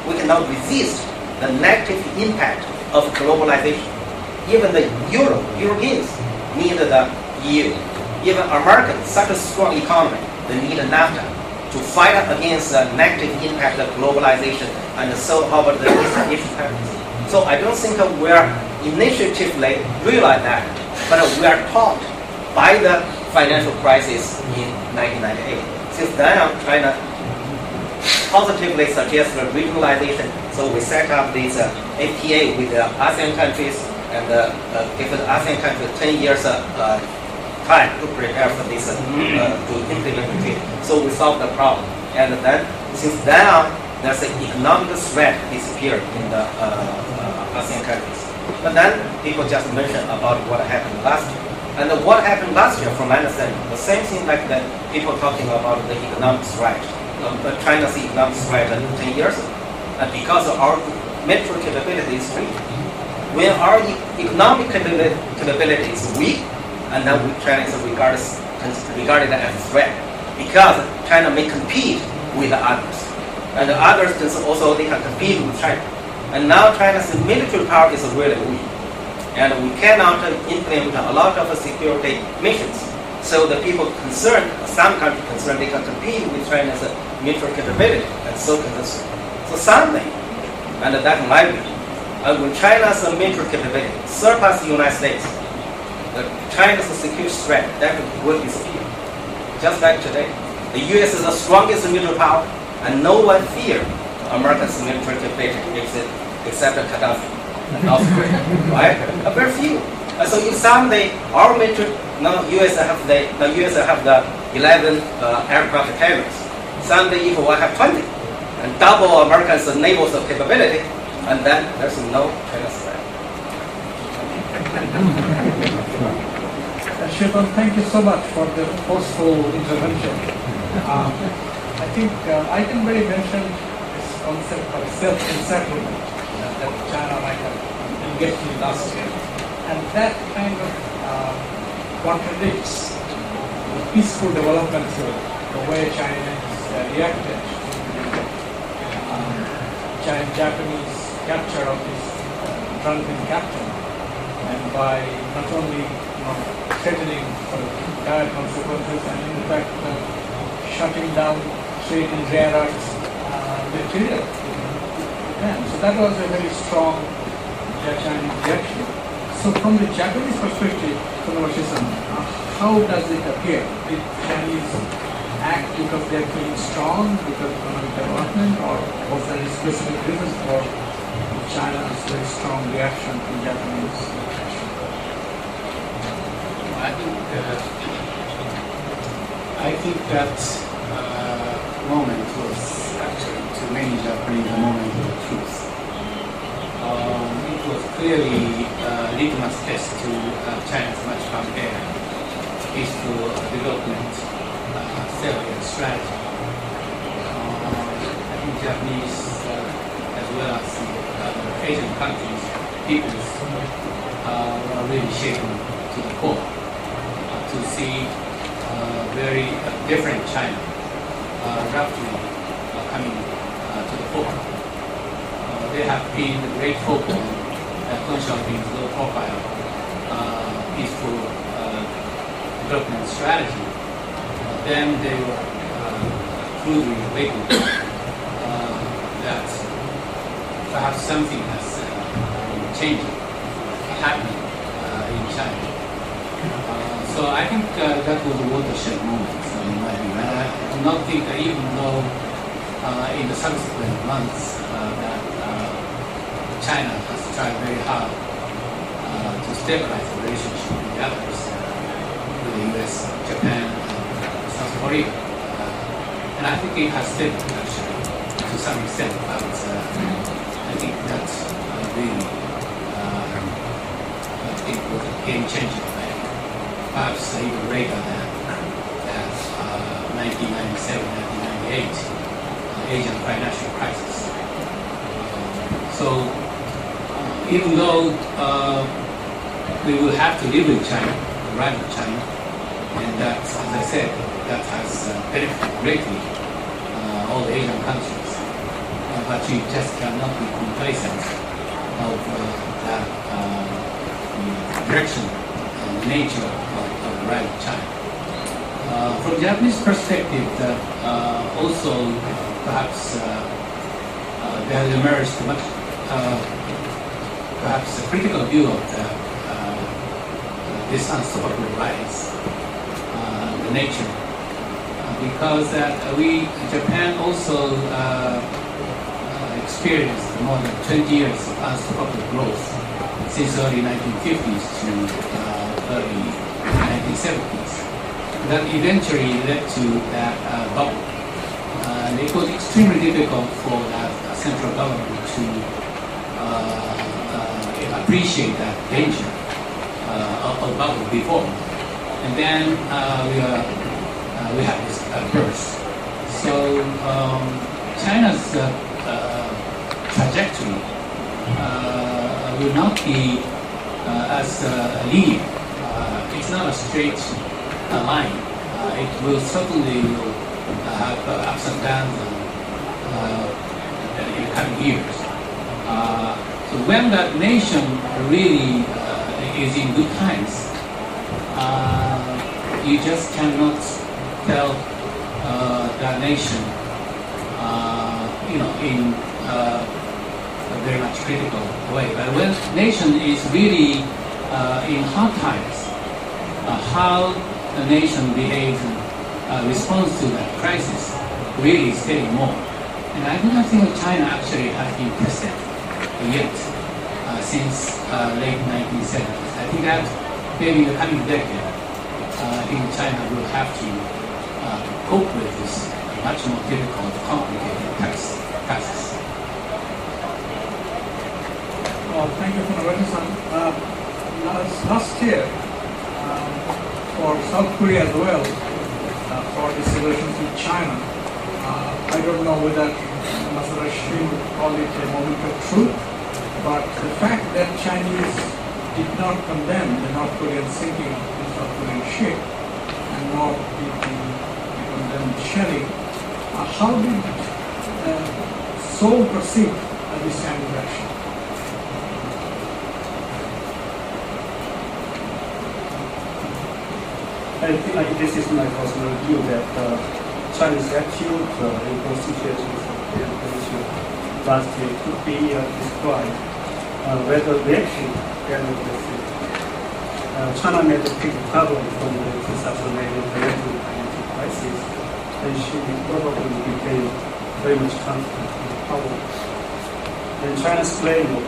we cannot resist the negative impact of globalization. Even the Europeans need the EU. Even Americans, such a strong economy, they need NAFTA to fight against the negative impact of globalization and solve our the East countries. So I don't think we are initiatively realize that, but we are taught by the financial crisis in 1998. Since then, China positively suggests the regionalization. So we set up this FTA with the ASEAN countries and give the ASEAN countries 10 years time to prepare for this, to implement it. So we solved the problem. And then, since then on, there's an economic threat disappeared in the ASEAN countries. But then people just mentioned about what happened last year. And what happened last year, from my understanding, the same thing like the people talking about the economic threat, China's economic threat 10 years ago. And because of our military capability is weak. When our economic capability is weak, and then China is regarded as a threat, because China may compete with the others. And the others can also they can compete with China. And now China's military power is really weak. And we cannot implement a lot of security missions. So the people concerned, some countries concerned, they can compete with China's military capability, and so can this. So someday, and that's my view, when China's military capability surpasses the United States, China's security threat that will disappear. Just like today, the U.S. is the strongest military power, and no one fears America's military capability except Gaddafi and North Korea, right? Very few. So if someday our military, U.S. have the 11 aircraft carriers. Someday if we have 20, and double America's naval capability, and then there's no China's threat. Shilpan, thank you so much for the forceful intervention. I think I can really mention this concept of self-encirclement that China might have engaged in last year. And that kind of contradicts the peaceful development theory, the way Chinese reacted to Japanese capture of this drunken captain, and by not only threatening dire consequences and in fact shutting down trade in rare earths material. So that was a very strong Chinese reaction. So from the Japanese perspective, Funabashi-san, how does it appear? Did Chinese act because they are feeling strong because of economic development, or was there a specific reason for China's very strong reaction to Japanese action? I think that moment was actually to many Japanese a moment of truth. It was clearly a litmus test to China's much compared peaceful development theory and strategy. I think Japanese, as well as the Asian countries, peoples were really shaken to the core to see very different China rapidly coming to the fore. They have been great hope on Deng Xiaoping's low-profile, peaceful development strategy. Then they were crudely awakened that perhaps something has changed, happening in China. So I think that was a watershed moment in my view. And I do not think that even though in the subsequent months that China has tried very hard to stabilize the relationship with the others, with the US, Japan, and South Korea. And I think it has stabilized actually to some extent, but I think that's really I think was a game changer. Perhaps even greater than 1997, 1998 Asian financial crisis. So even though we will have to live with China, the right of China, and that, as I said, that has benefited greatly all the Asian countries, but you just cannot be complacent of that direction and nature of the right of China. From Japanese perspective, also perhaps there has emerged much, perhaps a critical view of this unstoppable rise, the nature, because Japan also experienced more than 20 years of unstoppable growth since early 1950s to early 1970s. That eventually led to that bubble. And it was extremely difficult for that central government to appreciate that danger of bubble before. And then we had this burst. So China's trajectory will not be as linear. It's not a straight line. It will certainly have ups and downs in the coming years. So when that nation really is in good times, you just cannot tell that nation, in a very much critical way. But when nation is really in hard times, how the nation behaves and responds to that crisis really is telling more. And I do not think China actually has been tested yet since late 1970s. I think that maybe in the coming decade, I think China will have to cope with this much more difficult, complicated crisis. Well, thank you, Funabashi-san. Last year, for South Korea as well, for its relations with China, I don't know whether Ambassador Shi would call it a moment of truth, but the fact that Chinese did not condemn the North Korean sinking of the South Korean ship and not become then shelling. How did Seoul perceive this Chinese action? I think this is my personal view that Chinese attitude in those situations last year could be described whether reaction can be China made a big recovery from the 2008 financial crisis, and she probably became very much confident in power. And China's claim of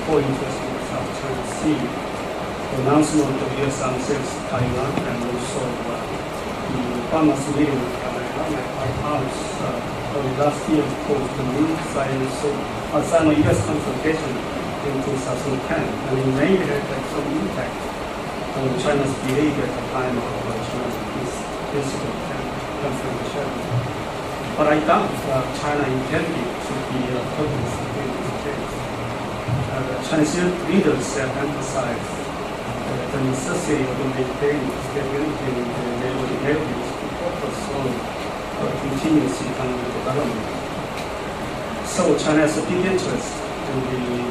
foreign interest in the South China Sea, the announcement of U.S. arms sales to Taiwan, and also the farmers meeting with White House last year caused the new Sino-U.S. confrontation in 2010, and it may have some impact on China's behavior at the time of China's incident and confrontation. But I doubt China intended to be focused in this case. Chinese leaders have emphasized the necessity of maintaining stability in the neighboring areas to focus on continuous economic development. So China has a big interest in the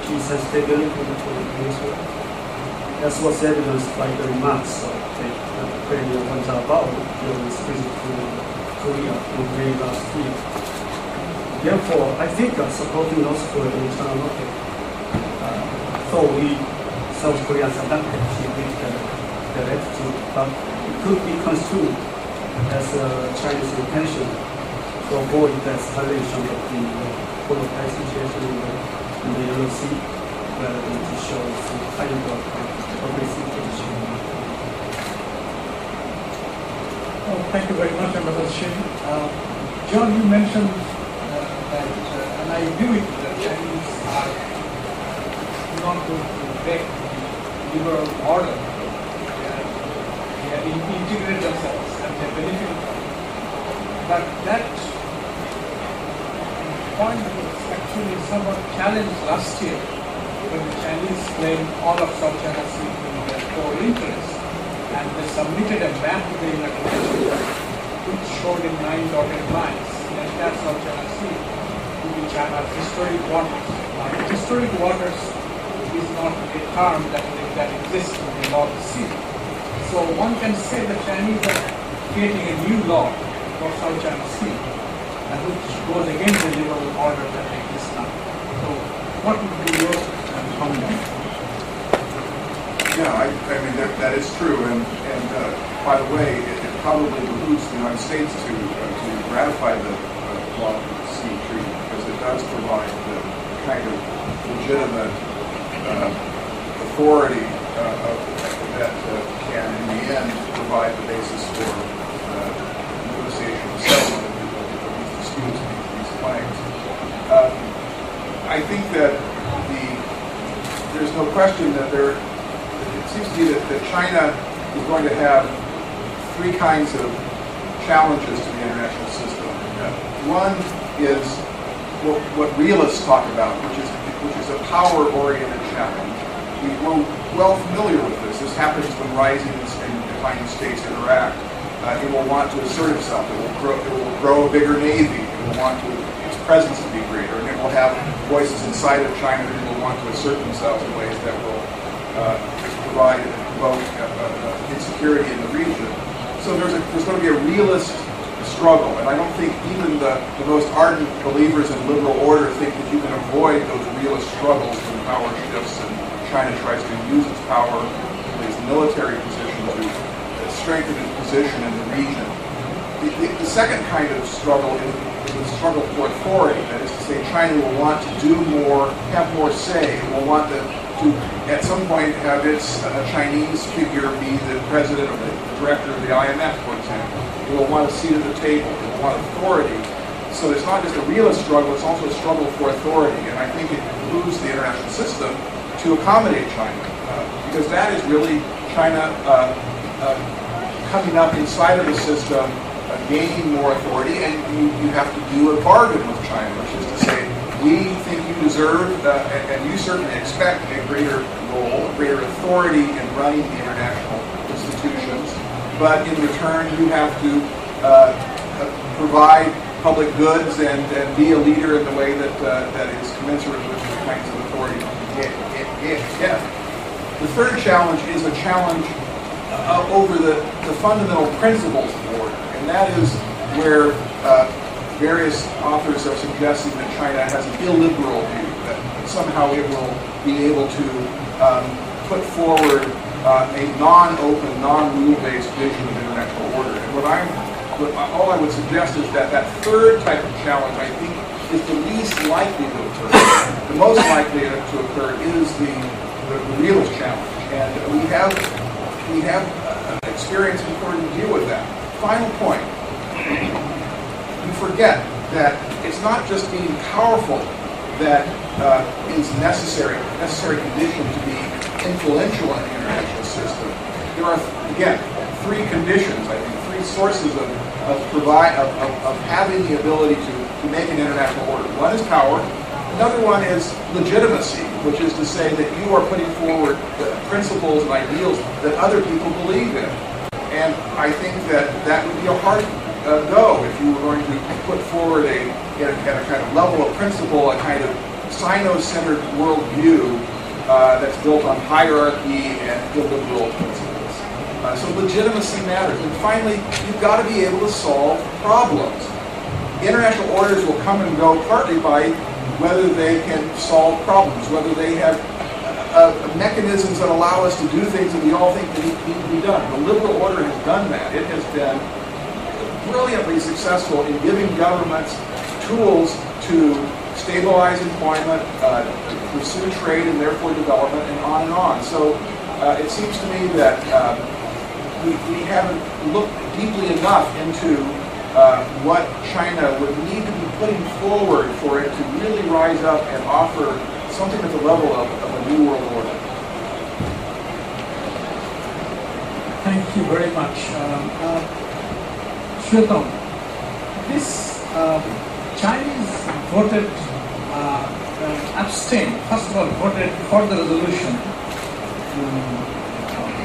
peace and stability of the peninsula. As was evidenced by the remarks of Premier Wen Jiabao during his visit to Korea in May last year. Therefore, I think supporting North Korea in China market, though South Koreans are not happy with their attitude, but it could be construed as a Chinese intention to avoid the escalation of the volatile situation in the Yellow Sea, rather than to show some kind of situation. Thank you very much, Ambassador Shin. John, you mentioned that, and I agree with you, that Chinese are not going to break the liberal order. They have integrated themselves and they benefit from it. But that point was actually somewhat challenged last year when the Chinese claimed all of South China Sea to be their core interest. And they submitted a map to the United Nations which showed in 9 dotted lines the entire South China Sea to be China's historic waters. Now, historic waters is not a term that exists in the law of the sea. So one can say the Chinese are creating a new law for South China Sea, and which goes against the liberal order that exists now. So what would be your comment? Yeah, I mean, that is true, and by the way, it probably behooves the United States to ratify the Law of the Sea Treaty, because it does provide the kind of legitimate authority that can, in the end, provide the basis for negotiation and settlement of these disputes, these claims. I think that there's no question that it seems to me that China is going to have 3 kinds of challenges to the international system. One is what realists talk about, which is a power-oriented challenge. We're well familiar with this. This happens when rising and declining states interact. It will want to assert itself. It will grow a bigger navy. It will want its presence to be greater, and it will have voices inside of China that will want to assert themselves in ways that will provide and provoke insecurity in the region. So there's going to be a realist struggle, and I don't think even the most ardent believers in liberal order think that you can avoid those realist struggles when power shifts and China tries to use its power, its military position, to strengthen its position in the region. The second kind of struggle is the struggle for authority. That is to say, China will want to do more, have more say. It will want to at some point, have its Chinese figure be the president or the director of the IMF, for example. It will want a seat at the table. It will want authority. So it's not just a realist struggle, it's also a struggle for authority. And I think it behooves the international system to accommodate China, because that is really China coming up inside of the system, gaining more authority, and you have to do a bargain with China, which is to say, we think you deserve, and you certainly expect a greater role, a greater authority in running the international institutions but in return you have to provide public goods and be a leader in the way that is commensurate with the kinds of authority you get. The third challenge is a challenge over the fundamental principles of order, and that is where various authors are suggesting that China has an illiberal view, that somehow it will be able to put forward a non-open, non-rule-based vision of international order. And all I would suggest is that that third type of challenge, I think, is the least likely to occur. The most likely to occur is the realist challenge, and we have experience in order to deal with that. Final point. We forget that it's not just being powerful that is necessary condition to be influential in the international system. There are, again, three conditions, I think, three sources of having the ability to make an international order. One is power. Another one is legitimacy, which is to say that you are putting forward principles and ideals that other people believe in. And I think that would be a hard go if you were going to put forward at a kind of level of principle, a kind of Sino-centered worldview that's built on hierarchy and illiberal principles. So legitimacy matters. And finally, you've got to be able to solve problems. International orders will come and go partly by whether they can solve problems, whether they have mechanisms that allow us to do things that we all think that need to be done. The liberal order has done that. It has been brilliantly successful in giving governments tools to stabilize employment, pursue trade and therefore development, and on and on. So it seems to me that we haven't looked deeply enough into what China would need to be putting forward for it to really rise up and offer something at the level of a new world order. Thank you very much. Shwetam, this Chinese voted, abstained, first of all voted for the resolution to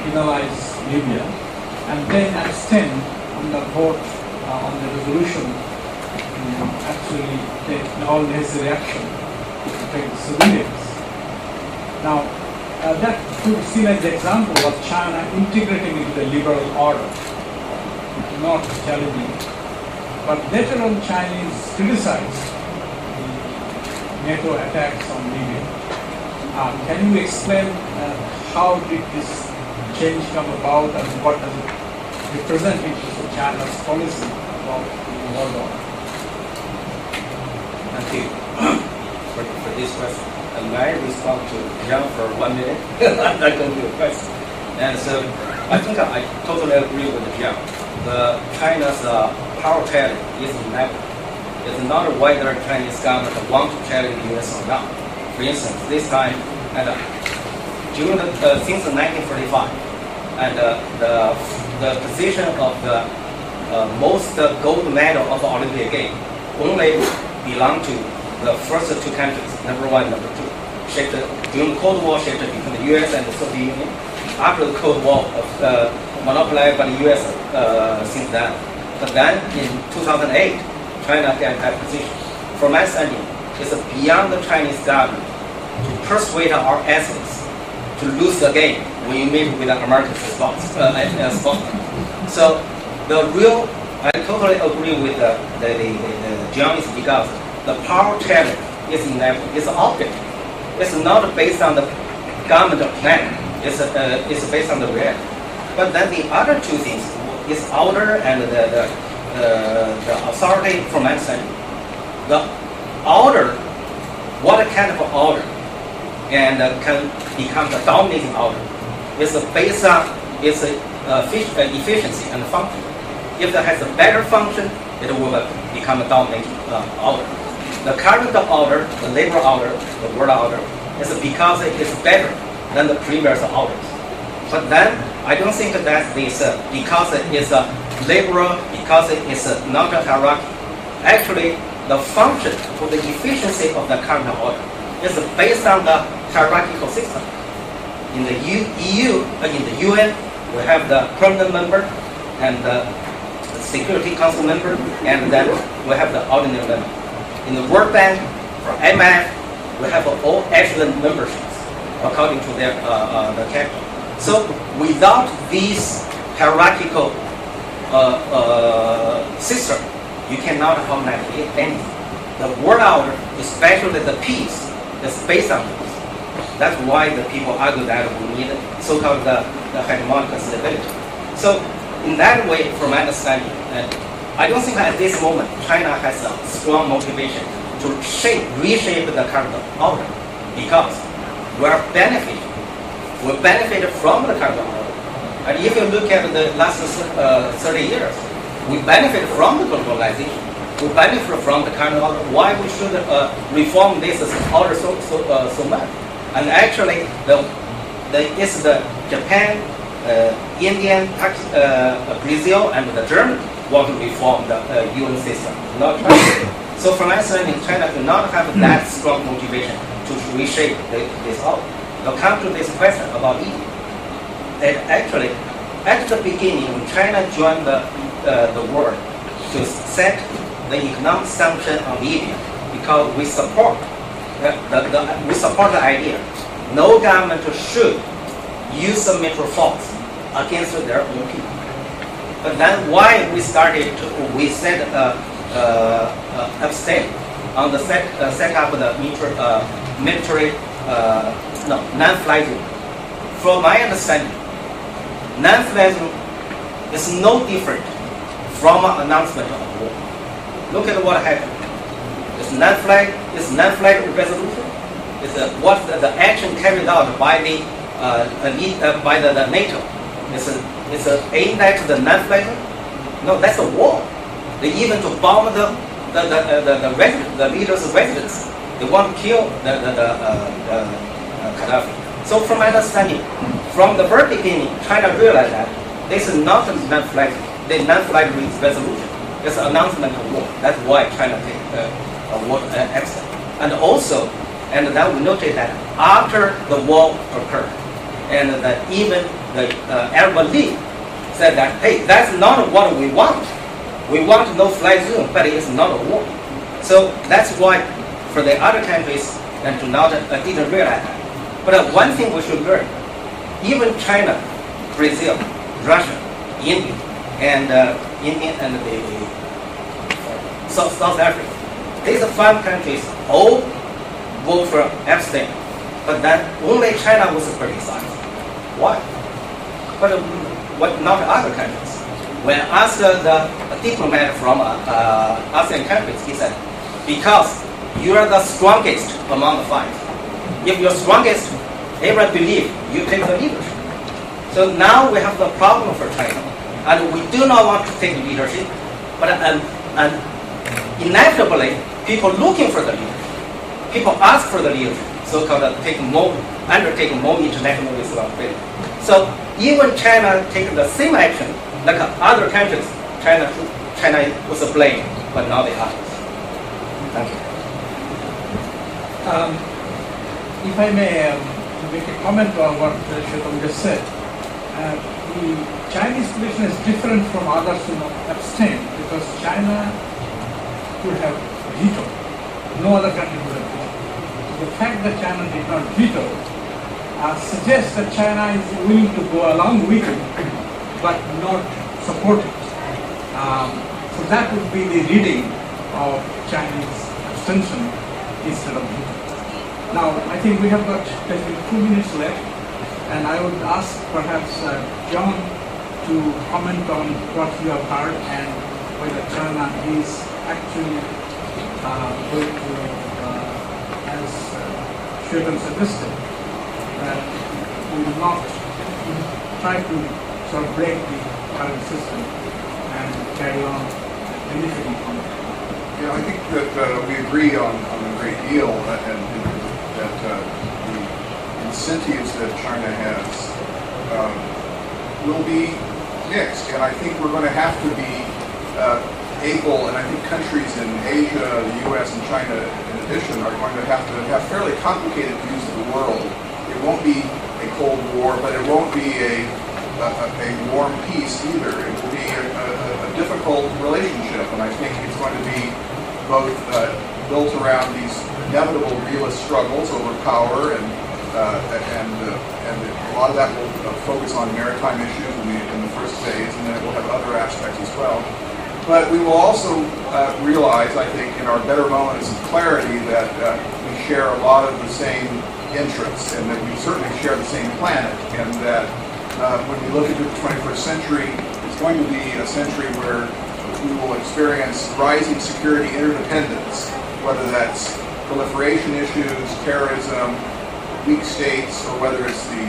penalize Libya, and then abstained on the vote on the resolution to actually take all necessary action to protect the civilians. Now, that could be seen as the example of China integrating into the liberal order, not challenging it. But later on, Chinese criticized the NATO attacks on Libya. Can you explain how did this change come about and what does it represent in terms of China's policy about the world order? Thank you for this question. And may I respond to John for 1 minute? I'm not going to do a question. And so I think I totally agree with John. China's power challenge is inevitable. It's not whether Chinese government want to challenge the U.S. or not. For instance, this time, since 1945, and the position of the most gold medal of the Olympic game only belong to the first two countries, number one, number two. During the Cold War, shifted between the U.S. and the Soviet Union. After the Cold War, monopolized by the U.S. Since then. But then in 2008, China got that position. From my understanding, it's beyond the Chinese government to persuade our athletes to lose the game when you meet with an American sportsman. So I totally agree with the John is because the power challenge is inevitable. It's object. It's not based on the government plan. It's based on the reality. But then the other two things is order and the authority from my side. The order, what kind of order, and can become the dominating order, is based on its efficiency and function. If it has a better function, it will become a dominating order. The current order, the labor order, the world order, is because it is better than the previous orders. But then, I don't think that this because it is liberal, because it is not a hierarchy. Actually, the function for the efficiency of the current order is based on the hierarchical system. In the EU, in the UN, we have the permanent member, and the Security Council member, and then we have the ordinary member. In the World Bank, for IMF, we have all excellent memberships according to their the capital. So without this hierarchical system, you cannot harmonize anything. The world order, especially the peace, is based on this. That's why the people argue that we need so-called the hegemonic stability. So in that way, from my understanding, I don't think at this moment China has a strong motivation to reshape the current order, because we benefit from the current order. And if you look at the last 30 years, we benefit from the globalization. We benefit from the current order. Why we should reform this order so much? And actually, it's the Japan, India, Brazil, and the Germany want to reform the UN system, not China. So from my understanding, China do not have that strong motivation to reshape this order. Now come to this question about India. And actually, at the beginning, when China joined the world to set the economic sanction on Libya, because we support the idea no government should use the military force against their own people. But then why we said abstain on the set up the military non-fly zone. From my understanding, non-fly zone is no different from an announcement of war. Look at what happened. It's non-flag resolution. It's what the action carried out by the NATO. It's aimed at the non-flag. No, that's a war. They even to bomb the leader's residence. They want to kill the Gaddafi. So from my understanding, from the very beginning, China realized that this is not a non-flag resolution. It's an announcement of war. That's why China take a war action. And also, and now we noted that after the war occurred, and that even the Arab League said that, hey, that's not what we want. We want no fly zone, but it's not a war. So that's why for the other countries and to not didn't realize that. But one thing we should learn, even China, Brazil, Russia, India, and the South Africa, these 5 countries all vote for abstain, but then only China was criticized. Why? But what not other countries? When asked the diplomat from ASEAN countries, he said, because you are the strongest among the 5. If you're strongest, everyone believe you take the leadership. So now we have the problem for China, and we do not want to take leadership, but inevitably, people looking for the leadership. People ask for the leadership, so-called undertake more international responsibility. So even China take the same action like other countries, China was blamed, but not the others. Thank you. If I may make a comment on what Shwetam just said, the Chinese position is different from others who abstain, because China could have vetoed. No other country could have vetoed. The fact that China did not veto suggests that China is willing to go along with it, but not support it. So that would be the reading of Chinese abstention instead of veto. Now, I think we have got 2 minutes left, and I would ask perhaps John to comment on what you have heard and whether China is actually going to, as Shwetam suggested, that we will not try to sort of break the current system and carry on benefiting from it. Yeah, I think that we agree on a great deal, and that the incentives that China has will be mixed, and I think we're going to have to be able, and I think countries in Asia, the U.S. and China in addition, are going to have fairly complicated views of the world. It won't be a Cold War, but it won't be a warm peace either. It will be Cold relationship, and I think it's going to be both built around these inevitable realist struggles over power, and a lot of that will focus on maritime issues in the first phase, and then it will have other aspects as well. But we will also realize, I think, in our better moments of clarity that we share a lot of the same interests, and that we certainly share the same planet, and that when we look into the 21st century, it's going to be a century where we will experience rising security interdependence, whether that's proliferation issues, terrorism, weak states, or whether it's the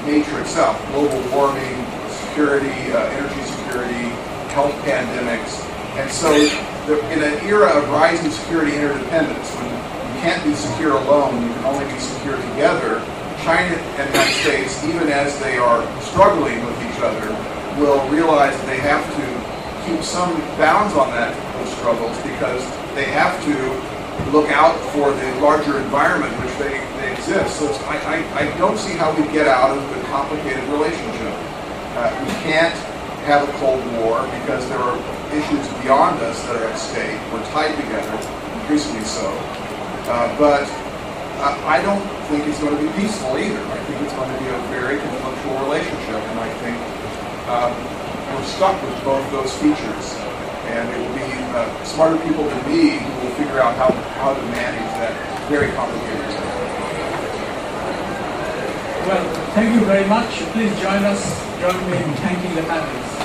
nature itself, global warming, security, energy security, health pandemics. And so in an era of rising security interdependence, when you can't be secure alone, you can only be secure together, China and the United States, even as they are struggling with each other, will realize that they have to keep some bounds on those struggles, because they have to look out for the larger environment in which they exist. So I don't see how we get out of the complicated relationship. We can't have a Cold War because there are issues beyond us that are at stake. We're tied together, increasingly so. But I don't think it's going to be peaceful either. I think it's going to be a very conflictual relationship, and I think we're stuck with both those features. And it will be smarter people than me who will figure out how to manage that very complicated stuff. Well, thank you very much. Please join me in thanking the panelists.